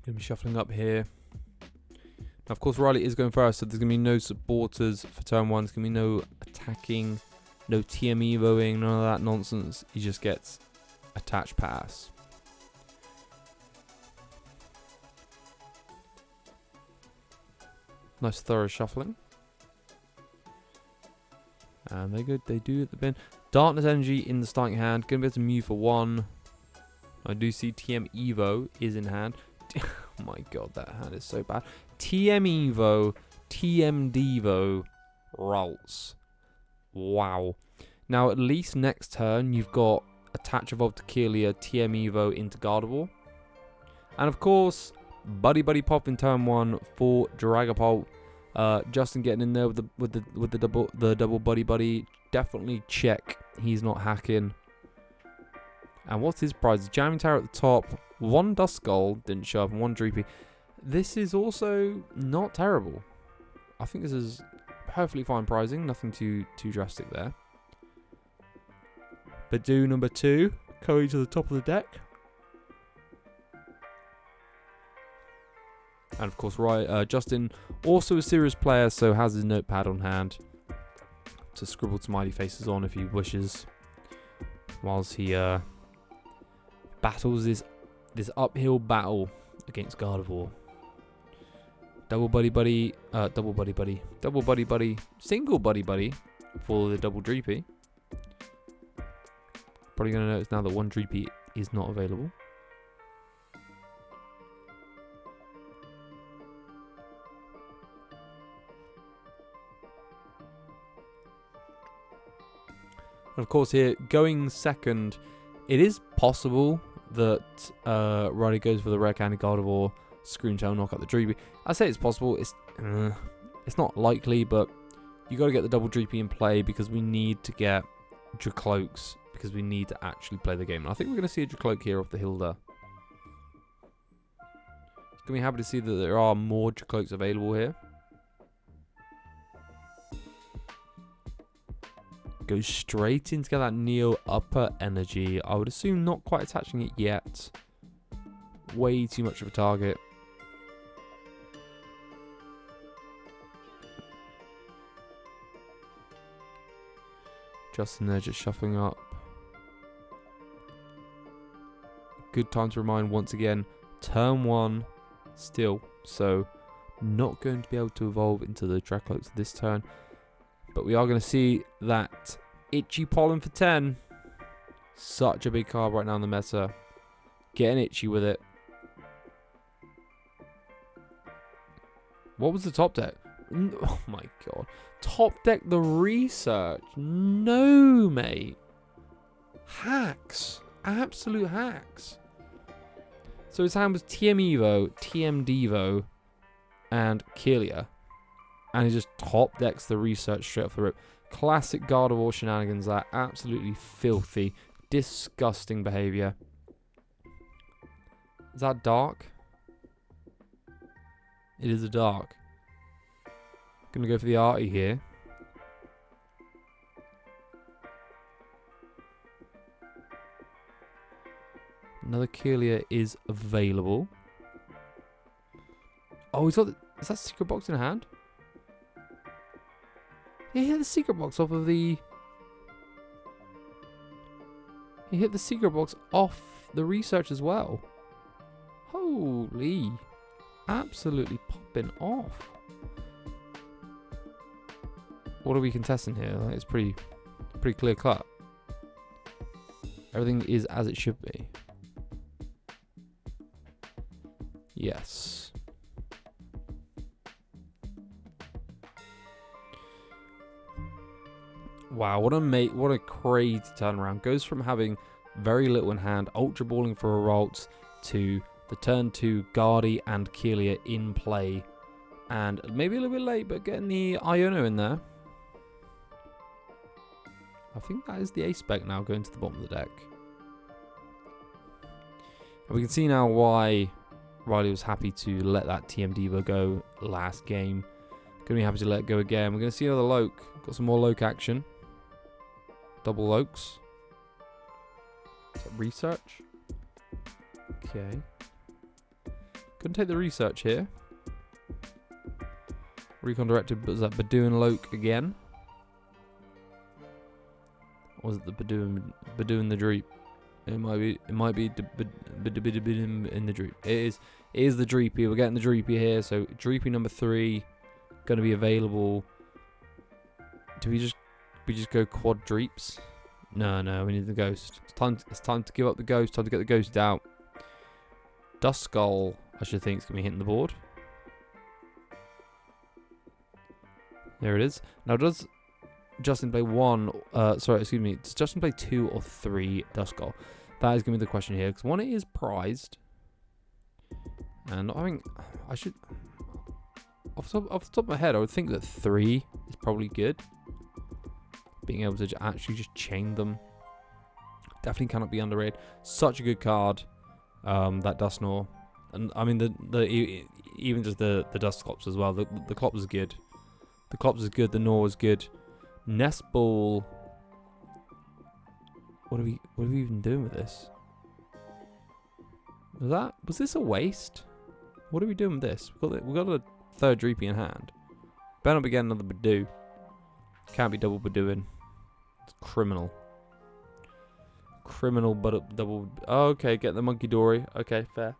Gonna be shuffling up here. Now, of course, Riley is going first, so there's gonna be no supporters for turn 1. There's gonna be no attacking, no TM Evoing, none of that nonsense. He just gets attached pass. Nice thorough shuffling. And they do at the bin. Darkness Energy in the starting hand. Gonna be able to Mew for 1. I do see TM Evo is in hand. Oh my god, that hand is so bad. TM Evo, TM Devo, Rolts. Wow. Now, at least next turn, you've got Attach Evolve to Kelia, TM Evo into Gardevoir. And of course, Buddy Pop in turn 1 for Dragapult. Justin getting in there with the double Buddy. Definitely check he's not hacking. And what's his prize? Jamming Tower at the top. 1 Duskull didn't show up, and 1 Dreepy. This is also not terrible. I think this is perfectly fine pricing. Nothing too drastic there. Badoo number 2 going to the top of the deck. And of course, Justin, also a serious player, so has his notepad on hand to scribble smiley faces on if he wishes, whilst he battles this uphill battle against Gardevoir. Double buddy, single buddy for the double Dreepy. Probably going to notice now that 1 Dreepy is not available. And of course here, going second, it is possible that Riley goes for the rare candy Gardevoir, Screamtail, knock out the Dreepy. I say it's possible, it's not likely, but you got to get the double Dreepy in play because we need to get Dracloaks, because we need to actually play the game. And I think we're going to see a Dracloak here off the Hilda. It's going to be happy to see that there are more Dracloaks available here. Goes straight into that Neo upper energy. I would assume not quite attaching it yet. Way too much of a target. Justin there just shuffling up. good time to remind once again, turn 1 still. So not going to be able to evolve into the Drecloaks this turn. But we are going to see that Itchy Pollen for 10. Such a big card right now in the meta. Getting itchy with it. What was the top deck? Oh my god. Top deck the research. No, mate. Hacks. Absolute hacks. So his hand was TM Evo, TM Devo, and Kelia. And he just top decks the research straight off the rip. Classic Gardevoir shenanigans there. Absolutely filthy. Disgusting behavior. Is that dark? It is a dark. Gonna go for the arty here. Another Kelia is available. Oh, he's got the, is that secret box in hand? He hit the secret box off of the... He hit the secret box off the research as well. Holy. Absolutely popping off. What are we contesting here? Like, it's pretty clear cut. Everything is as it should be. Yes. Wow, what a crazy turnaround. Goes from having very little in hand, ultra balling for a Ralts, to the turn 2 Guardy and Kelia in play. And maybe a little bit late, but getting the Iono in there. I think that is the ace spec now going to the bottom of the deck. And we can see now why Riley was happy to let that TM Diva go last game. Gonna be happy to let it go again. We're gonna see another Loke. Got some more Loke action. Double Lokes. Is that research? Okay. Couldn't take the research here. Recon directed, but was that Badoo Loke again? Or was it the Badoo in the Dreep? It might be in the Dreep. It is the Dreepy. We're getting the Dreepy here. So Dreepy number 3 gonna be available. Do we just go quad Dreeps? No, we need the Ghost. It's time to give up the Ghost. Time to get the Ghost out. Duskull, I should think, is gonna be hitting the board. There it is. Now does Justin play does Justin play 2 or 3 Duskull? That is going to be the question here, because 1, it is prized. And I think I should, off the top of my head, I would think that 3 is probably good. Being able to actually just chain them. Definitely cannot be underrated. Such a good card, that Dusknoir. And I mean, even just the Dusclops as well. The Clops is good. The Clops is good, the Nor is good. Nest Ball. What are we even doing with this? Was this a waste? What are we doing with this? We got a third Dreepy in hand. Better not be getting another Badoo. Can't be double Badooing. It's criminal. Criminal, but double. Oh, okay, get the Monkey Dory. Okay, fair.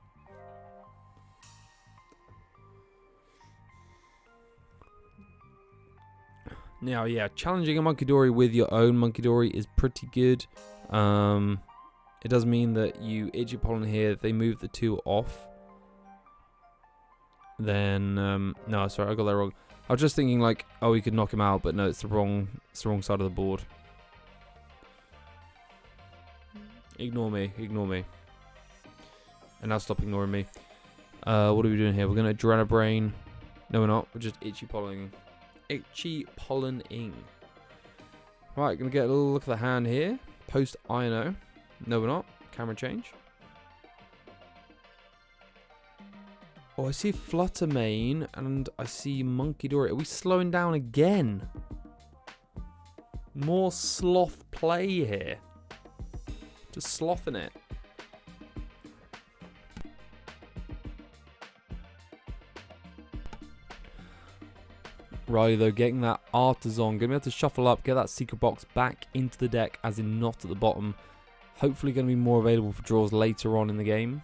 Now, yeah, challenging a Monkey Dory with your own Monkey Dory is pretty good. It does mean that you Itchy Pollen here. If they move the 2 off, then no, sorry, I got that wrong. I was just thinking like, oh, we could knock him out, but no, it's the wrong side of the board. Ignore me. And now stop ignoring me. What are we doing here? We're gonna Adrenabrain. No, we're not. We're just Itchy Pollening. Itchy Pollening. Right, gonna get a little look at the hand here. Post Iono. No, we're not. Camera change. Oh, I see Fluttermane and I see Monkey Dory. Are we slowing down again? More sloth play here. Just slothing it. Riley, though, getting that Artisan. Going to be able to shuffle up, get that secret box back into the deck, as in not at the bottom. Hopefully going to be more available for draws later on in the game.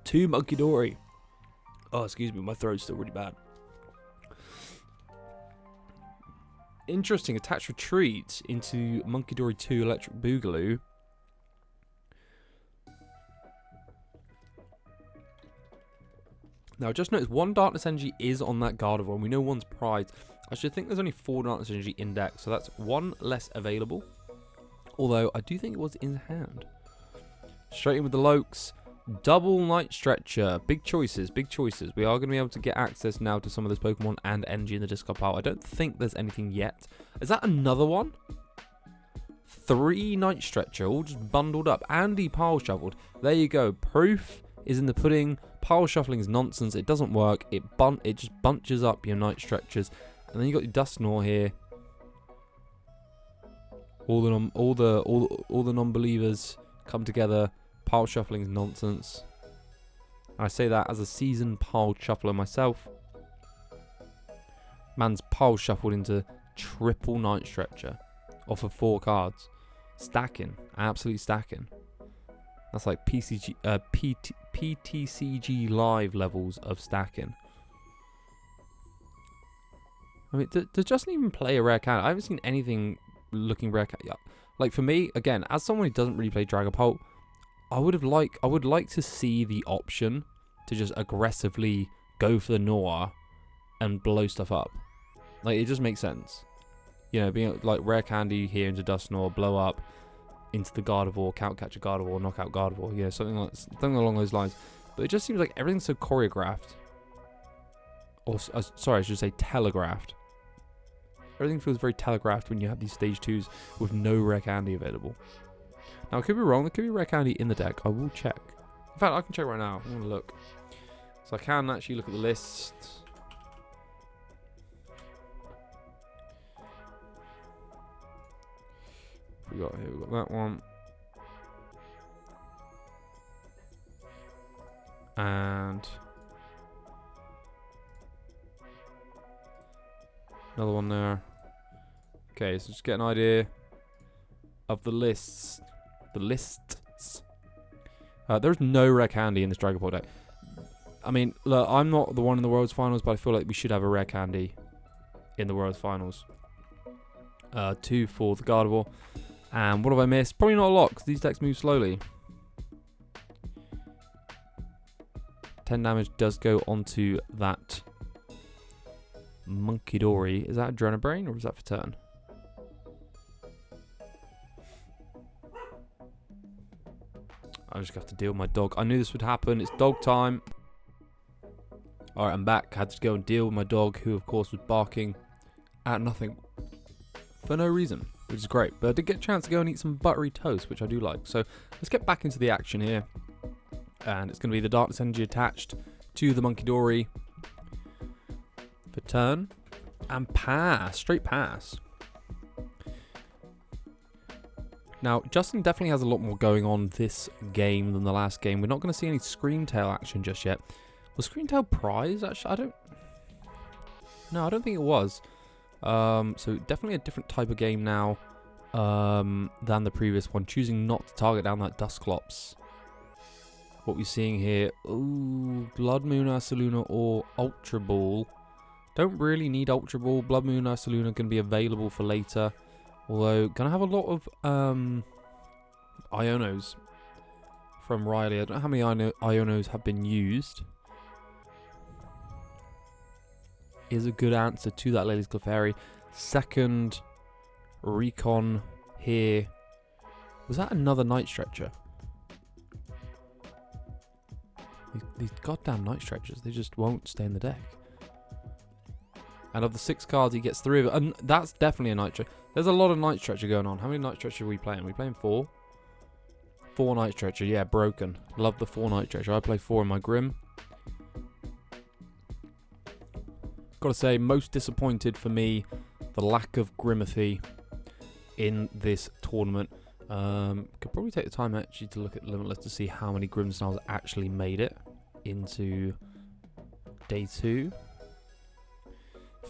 Two Monkey Dory. Oh, excuse me, my throat's still really bad. Interesting. Attach retreat into Monkey Dory 2 Electric Boogaloo. Now, just notice one Darkness Energy is on that Gardevoir, and we know one's prized. I should think there's only 4 Darkness Energy in deck, so that's 1 less available. Although, I do think it was in hand. Straight in with the Lokes. Double Night Stretcher. Big choices, big choices. We are going to be able to get access now to some of this Pokemon and energy in the discard pile. I don't think there's anything yet. Is that another one? 3 Night Stretcher, all just bundled up. Andy pile shuffled. There you go. Proof is in the pudding. Pile shuffling is nonsense. It doesn't work. It just bunches up your Night Stretchers. And then you got your Dusknoir here. All the non-believers come together. Pile shuffling is nonsense. I say that as a seasoned pile shuffler myself. Man's pile shuffled into triple Night Stretcher off of 4 cards. Stacking. Absolutely stacking. That's like PTCG live levels of stacking. I mean, does Justin even play a rare card? I haven't seen anything looking rare card. Like for me, again, as someone who doesn't really play Dragapult, I would like to see the option to just aggressively go for the Noir and blow stuff up. Like, it just makes sense. You know, being like rare candy here into Dusknoir, blow up into the Gardevoir, catch a Gardevoir, knock out Gardevoir. You know, something along those lines. But it just seems like everything's so choreographed. Or sorry, I should say telegraphed. Everything feels very telegraphed when you have these stage 2s with no rare candy available. Now, I could be wrong. There could be rare candy in the deck. I will check. In fact, I can check right now. I'm going to look. So I can actually look at the list. We got here. We got that one. And another one there. Okay, so just get an idea of the lists. The lists. There's no rare candy in this Dragon Ball deck. I mean, look, I'm not the one in the World's Finals, but I feel like we should have a rare candy in the World's Finals. 2 for the Gardevoir. And what have I missed? Probably not a lot, because these decks move slowly. 10 damage does go onto that Monkey Dory. Is that Adrenabrain, or is that for turn? I just have to deal with my dog. I knew this would happen. It's dog time. Alright, I'm back. I had to go and deal with my dog, who of course was barking at nothing for no reason, which is great. But I did get a chance to go and eat some buttery toast, which I do like. So let's get back into the action here. And it's going to be the Darkness Energy attached to the Monkey Dory for turn. And pass. Straight pass. Now, Justin definitely has a lot more going on this game than the last game. We're not going to see any Screamtail action just yet. Was Screamtail prize? Actually, I don't think it was. So definitely a different type of game now than the previous one. Choosing not to target down that Dusclops. What we're seeing here, ooh, Blood Moon Ursaluna or Ultra Ball. Don't really need Ultra Ball. Blood Moon Ursaluna can be available for later. Although, gonna have a lot of Ionos from Riley. I don't know how many Ionos have been used. Is a good answer to that Lely's Clefairy. Second recon here. Was that another Night Stretcher? These goddamn Night Stretchers, they just won't stay in the deck. And of the 6 cards, he gets 3 of it. And that's definitely a Night Stretcher. There's a lot of Night Stretcher going on. How many Night Stretcher are we playing? Are we playing 4? 4 Night Stretcher. Yeah, broken. Love the 4 Night Stretcher. I play 4 in my Grim. Gotta say, most disappointed for me, the lack of Grimmothy in this tournament. Could probably take the time actually to look at Limitless to see how many Grimmsnarls actually made it into day 2.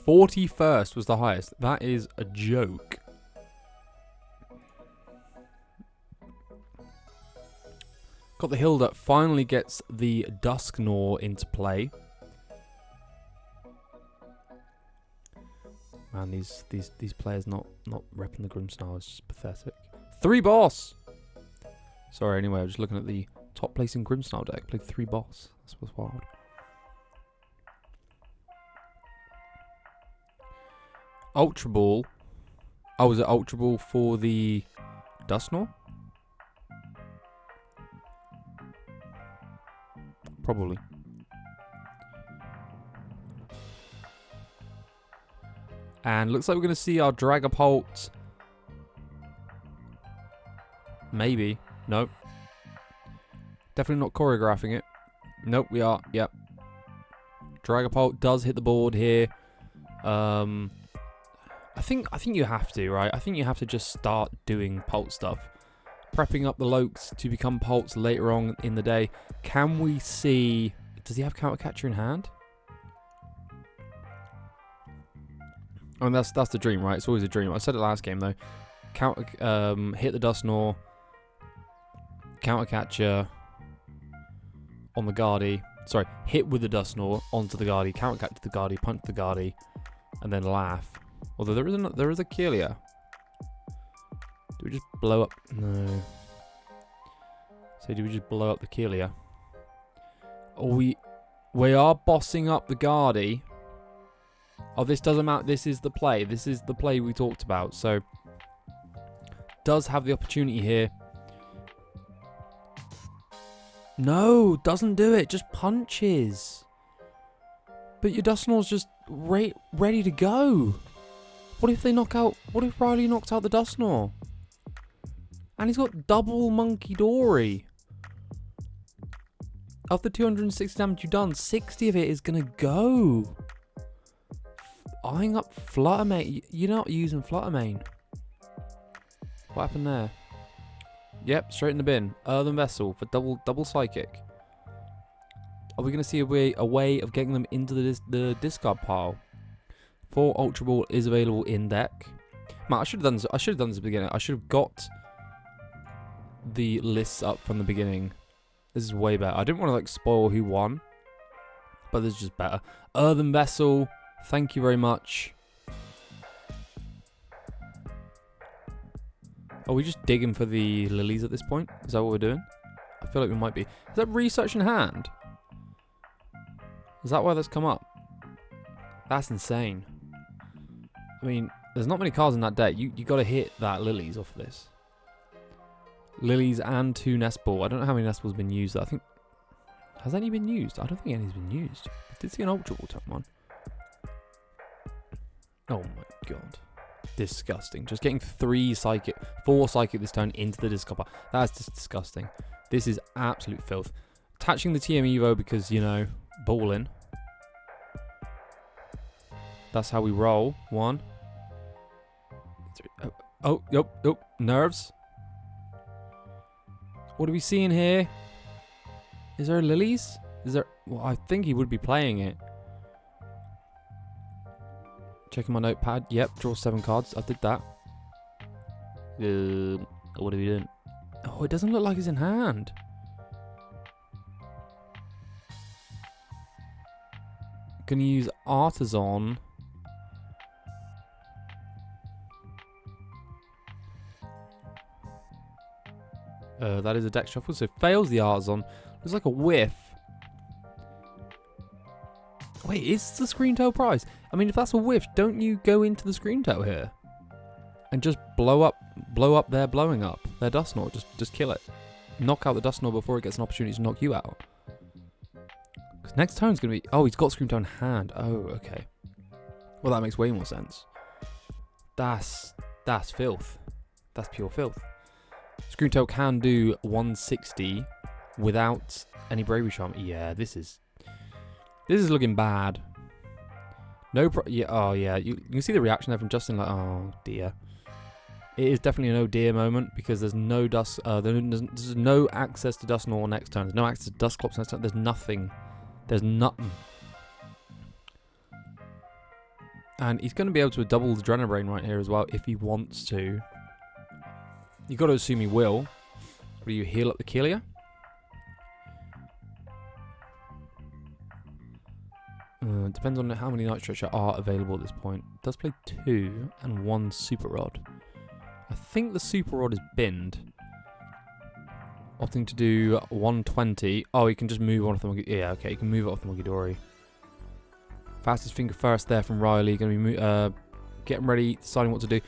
41st was the highest. That is a joke. Got the hill that finally gets the Dusknoir into play. Man, these players not repping the Grimmsnarl is just pathetic. 3 boss! Sorry, anyway, I was just looking at the top placing Grimmsnarl deck. Played 3 boss. That's what's wild. Ultra Ball. Oh, was it Ultra Ball for the Dusknoir? Probably. And looks like we're going to see our Dragapult. Maybe. Nope. Definitely not choreographing it. Nope, we are. Yep. Dragapult does hit the board here. I think you have to, right? I think you have to just start doing Pult stuff. Prepping up the Lokes to become Pults later on in the day. Can we see... Does he have Counter Catcher in hand? I mean, that's the dream, right? It's always a dream. I said it last game, though. Hit the Dusknoir. Counter Catcher on the Guardy. Sorry, hit with the Dusknoir onto the Guardy. Counter Catcher the Guardy. Punch the Guardy. And then laugh. Although there is a Kelia. Do we just blow up? No. So do we just blow up the Kelia? Or we are bossing up the Guardy. Oh, this doesn't matter. This is the play. This is the play we talked about. So does have the opportunity here. No, doesn't do it. Just punches. But your Dusknoir's just ready to go. What if they knock out... What if Riley knocks out the Dusknoir? And he's got double Monkey Dory. Of the 260 damage you've done, 60 of it is going to go. Eyeing up Fluttermane. You're not using Fluttermane. What happened there? Yep, straight in the bin. Earthen Vessel for double Psychic. Are we going to see a way of getting them into the discard pile? 4 Ultra Ball is available in deck. Man, I should have done this at the beginning. I should have got the lists up from the beginning. This is way better. I didn't want to like spoil who won, but this is just better. Earthen Vessel, thank you very much. Are we just digging for the lilies at this point? Is that what we're doing? I feel like we might be. Is that Research in hand? Is that why that's come up? That's insane. I mean, there's not many cards in that deck. You got to hit that lilies off of this. Lilies and 2 Nest Ball. I don't know how many Nest Balls have been used. I think... Has any been used? I don't think any's been used. I did see an Ultra Ball type one. Oh my god. Disgusting. Just getting 4 Psychic this turn into the discard pile. That's just disgusting. This is absolute filth. Attaching the TM Evo because, you know, balling. That's how we roll. 1. 3. Oh, yep. Nerves. What are we seeing here? Is there lilies? Is there... Well, I think he would be playing it. Checking my notepad. Yep, draw 7 cards. I did that. What are we doing? Oh, it doesn't look like he's in hand. Gonna use Artisan. That is a deck shuffle, so fails the Artisan. Looks like a whiff. Wait, is the Screen Tail prize? I mean, if that's a whiff, don't you go into the Screen Tail here? And just blow up their blowing up. Their Dusknoir, just kill it. Knock out the Dusknoir before it gets an opportunity to knock you out. Because next turn's going to be... Oh, he's got Screen Tail in hand. Oh, okay. Well, that makes way more sense. That's filth. That's pure filth. Screen Tail can do 160 without any Bravery Charm. Yeah, this is looking bad. No, yeah, oh yeah, you can see the reaction there from Justin. Like, oh dear, It is definitely an oh dear moment because there's no dust. There's no access to Dusknoir next turn. There's no access to Dusclops next turn. There's nothing. There's nothing. And he's going to be able to double the Adrenabrain right here as well if he wants to. You got to assume he will. Will you heal up the Kelia? Depends on how many Night Stretcher are available at this point. Does play 2 and 1 Super Rod. I think the Super Rod is binned. Opting to do 120. Oh, he can just move on off the Monkey. Yeah, okay, he can move it off the Monkidori. Fastest finger first there from Riley. Going to be getting ready, deciding what to do.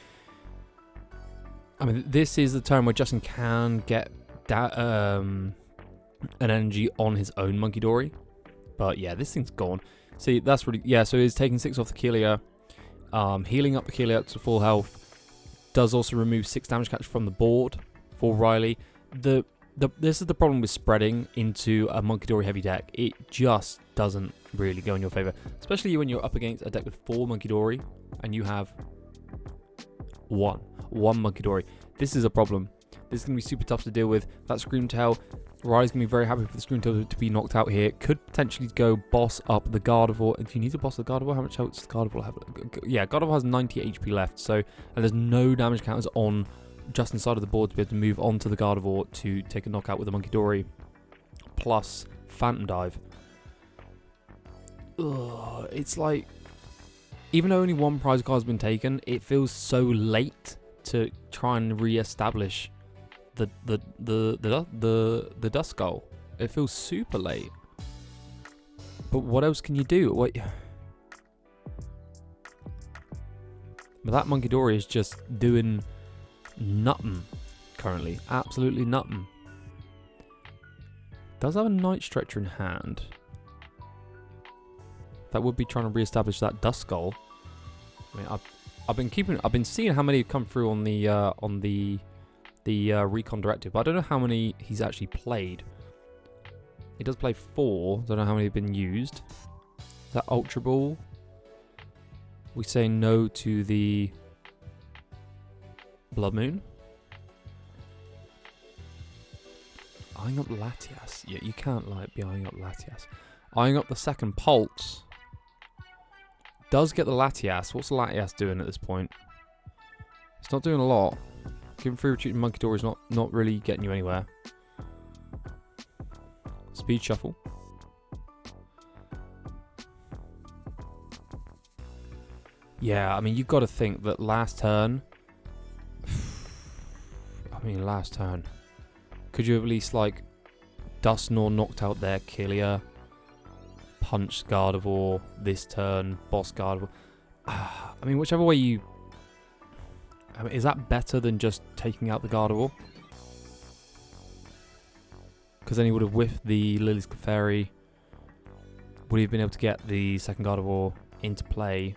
I mean, this is the turn where Justin can get an energy on his own Monkidori. But yeah, this thing's gone. See, that's really... Yeah, so he's taking 6 off the Kelia. Healing up the Kelia up to full health. Does also remove 6 damage catch from the board for Riley. This is the problem with spreading into a Monkidori heavy deck. It just doesn't really go in your favor. Especially when you're up against a deck with 4 Monkidori and you have one Monkidori. This is a problem. This is going to be super tough to deal with. That Screamtail, Riley's going to be very happy for the Screamtail to be knocked out here. Could potentially go boss up the Gardevoir. If you need to boss the Gardevoir, how much health does the Gardevoir have? Yeah, Gardevoir has 90 HP left. So, and there's no damage counters on just inside of the board to be able to move on to the Gardevoir to take a knockout with the Monkidori. Plus Phantom Dive. Ugh, it's like, even though only one prize card has been taken, it feels so late to try and re-establish the Duskull. It feels super late. But what else can you do? What? But that Monkidori is just doing nothing currently. Absolutely nothing. Does have a Night Stretcher in hand. That would be trying to re-establish that Duskull. I mean, I've been seeing how many have come through on the Recon Directive, but I don't know how many he's actually played. He does play 4. Don't know how many have been used. Is that Ultra Ball? We say no to the Blood Moon. Eyeing up Latias. Yeah, you can't be eyeing up Latias. Eyeing up the second Pulse. Does get the Latias. What's the Latias doing at this point? It's not doing a lot. Giving free retreating Monkidori is not really getting you anywhere. Speed Shuffle. Yeah, I mean, you've got to think that last turn... last turn. Could you have at least, like, Dusknoir knocked out their Kelia, punched Gardevoir this turn, boss Gardevoir? I mean, whichever way you... I mean, is that better than just taking out the Gardevoir? Because then he would have whiffed the Lily's Clefairy. Would he have been able to get the second Gardevoir into play?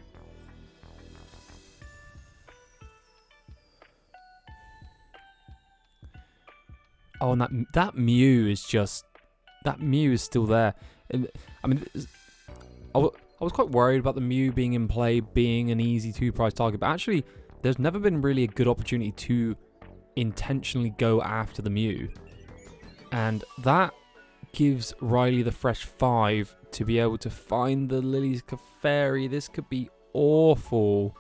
Oh, and that Mew is just... That Mew is still there. And, I mean, I was quite worried about the Mew being in play, being an easy 2-prize target. But actually, there's never been really a good opportunity to intentionally go after the Mew. And that gives Riley the fresh 5 to be able to find the Lily's Clefairy. This could be awful.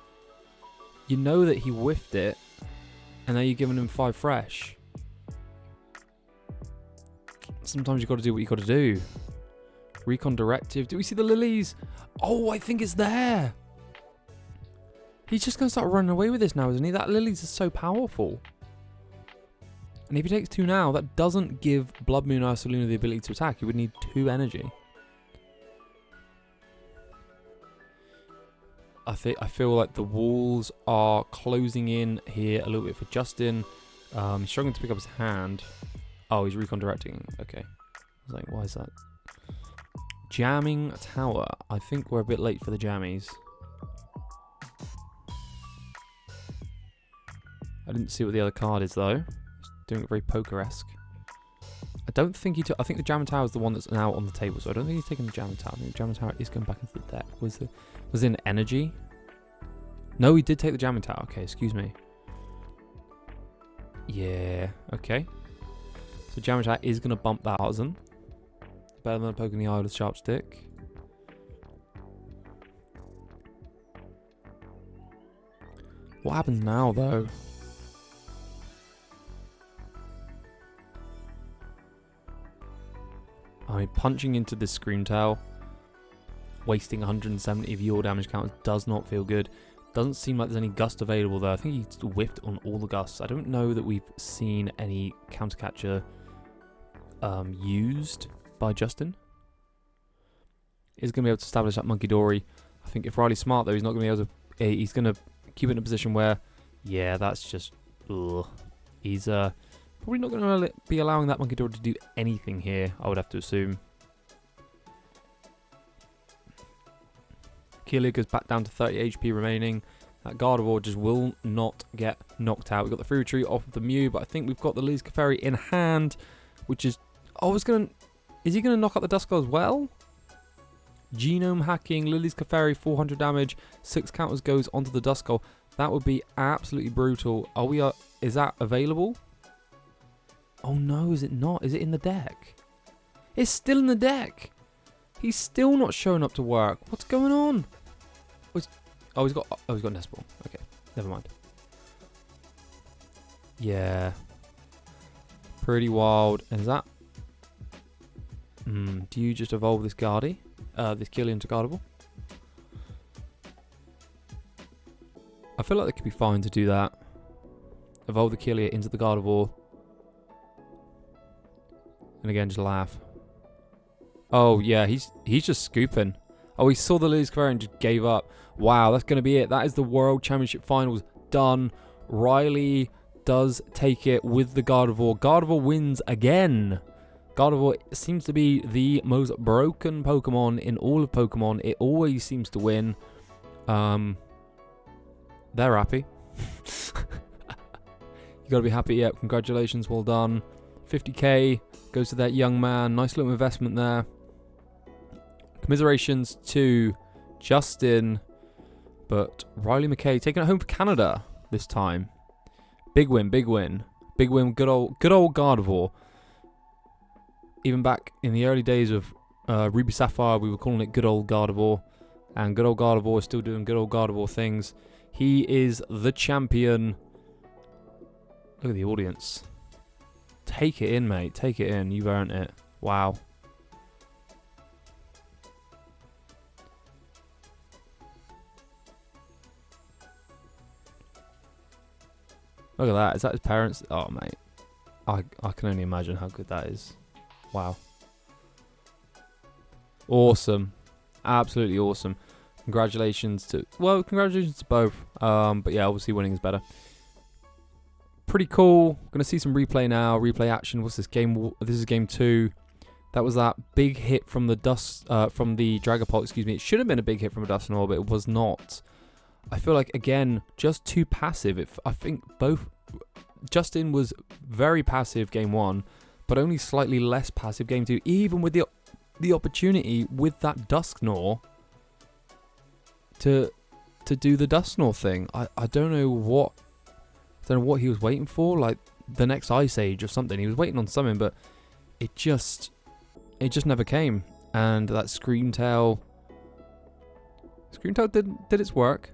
You know that he whiffed it. And now you're giving him 5 fresh. Sometimes you've got to do what you've got to do. Recon Directive. Do we see the Lilies? Oh, I think it's there. He's just going to start running away with this now, isn't he? That Lilies is so powerful. And if he takes 2 now, that doesn't give Blood Moon Ursaluna the ability to attack. He would need 2 energy. I feel like the walls are closing in here a little bit for Justin. He's struggling to pick up his hand. Oh, he's Recon Directing. Okay. I was like, why is that? Jamming Tower. I think we're a bit late for the jammies. I didn't see what the other card is, though. He's doing it very poker-esque. I don't think he took... I think the Jamming Tower is the one that's now on the table, so I don't think he's taking the Jamming Tower. I think the Jamming Tower is going back into the deck. Was in energy? No, he did take the Jamming Tower. Okay, excuse me. Yeah, okay. So jam attack is going to bump that 1,000. Better than a poke in the eye with a sharp stick. What happens now, though? I mean, punching into this Scream Tail, wasting 170 of your damage counters does not feel good. Doesn't seem like there's any gust available, though. I think he's whiffed on all the gusts. I don't know that we've seen any counter catcher used by Justin. He's going to be able to establish that Monkey Dory. I think if Riley's smart, though, he's not going to be able to... He's going to keep it in a position where... Yeah, that's just... Ugh. He's probably not going to be allowing that Monkey Dory to do anything here, I would have to assume. Keelia goes back down to 30 HP remaining. That Gardevoir just will not get knocked out. We've got the free retreat off of the Mew, but I think we've got the Liz Clefairy in hand, which is... Oh, is he going to knock out the Duskull as well? Genome hacking, Lily's Clefairy, 400 damage, 6 counters goes onto the Duskull. That would be absolutely brutal. Is that available? Oh no, is it not? Is it in the deck? It's still in the deck. He's still not showing up to work. What's going on? He's got Nest Ball. Okay, never mind. Yeah. Pretty wild. And is that... do you just evolve this Guardy? This Keelia into Gardevoir? I feel like it could be fine to do that. Evolve the Keelia into the Gardevoir. And again, just laugh. Oh, yeah, he's just scooping. Oh, he saw the Liz Clefairy and just gave up. Wow, that's going to be it. That is the World Championship Finals done. Riley does take it with the Gardevoir. Gardevoir wins again. Gardevoir seems to be the most broken Pokemon in all of Pokemon. It always seems to win. They're happy. You got to be happy. Yeah, congratulations. Well done. 50k goes to that young man. Nice little investment there. Commiserations to Justin. But Riley McKay taking it home for Canada this time. Big win, big win. Big win, good old Gardevoir. Even back in the early days of Ruby Sapphire, we were calling it good old Gardevoir. And good old Gardevoir is still doing good old Gardevoir things. He is the champion. Look at the audience. Take it in, mate. Take it in. You've earned it. Wow. Look at that. Is that his parents? Oh, mate. I can only imagine how good that is. Wow. Awesome. Absolutely awesome. Congratulations to... Well, congratulations to both. But yeah, obviously winning is better. Pretty cool. Going to see some replay now. Replay action. What's this game? This is game 2. That was that big hit from the from the Dragapult, excuse me. It should have been a big hit from a Dusknoir, but it was not. I feel like, again, just too passive. I think both... Justin was very passive game 1, but only slightly less passive game 2, even with the opportunity with that Dusknoir to do the Dusknoir thing. I don't know what he was waiting for, like the next Ice Age or something. He was waiting on something, but it just never came. And that Scream Tail did its work.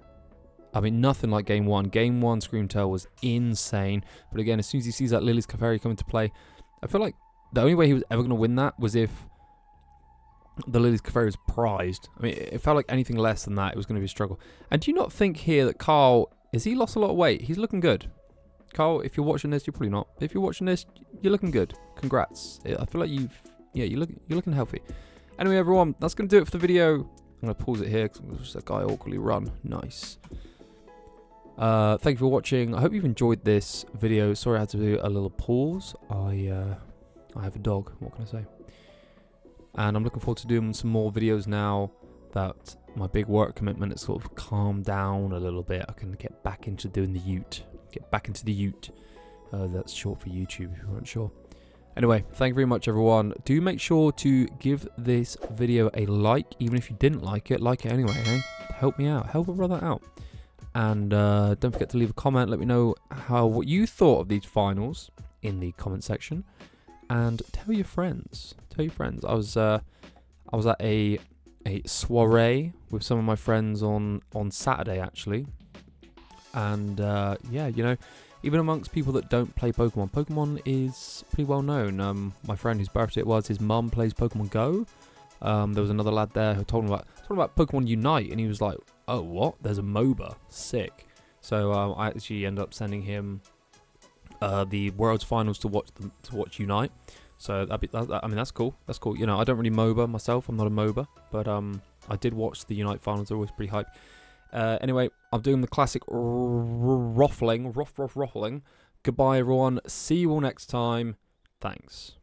I mean, nothing like game 1. Game 1 Scream Tail was insane. But again, as soon as he sees that Lily's Clefairy come into play, I feel like the only way he was ever going to win that was if the Lily's Clefairy was prized. I mean, it felt like anything less than that, it was going to be a struggle. And do you not think here that Carl, has he lost a lot of weight? He's looking good. Carl, if you're watching this, you're probably not. If you're watching this, you're looking good. Congrats. I feel like you're looking healthy. Anyway, everyone, that's going to do it for the video. I'm going to pause it here because just that guy awkwardly run. Nice. Thank you for watching. I hope you've enjoyed this video. Sorry I had to do a little pause. I have a dog. What can I say? And I'm looking forward to doing some more videos now that my big work commitment has sort of calmed down a little bit. I can get back into doing the Ute. Get back into the Ute. That's short for YouTube if you weren't sure. Anyway, thank you very much, everyone. Do make sure to give this video a like. Even if you didn't like it anyway, eh? Help me out. Help a brother out. And don't forget to leave a comment. Let me know what you thought of these finals in the comment section. And tell your friends. Tell your friends. I was at a soiree with some of my friends on Saturday, actually. And yeah, you know, even amongst people that don't play Pokemon is pretty well known. My friend whose birthday it was, his mum plays Pokemon Go. There was another lad there who told him about Pokemon Unite, and he was like, "Oh, what? There's a MOBA, sick." So I actually ended up sending him the World's Finals to watch Unite. So I mean, that's cool. That's cool. You know, I don't really MOBA myself. I'm not a MOBA, but I did watch the Unite finals. They're always pretty hype. Anyway, I'm doing the classic ruffling. Goodbye, everyone. See you all next time. Thanks.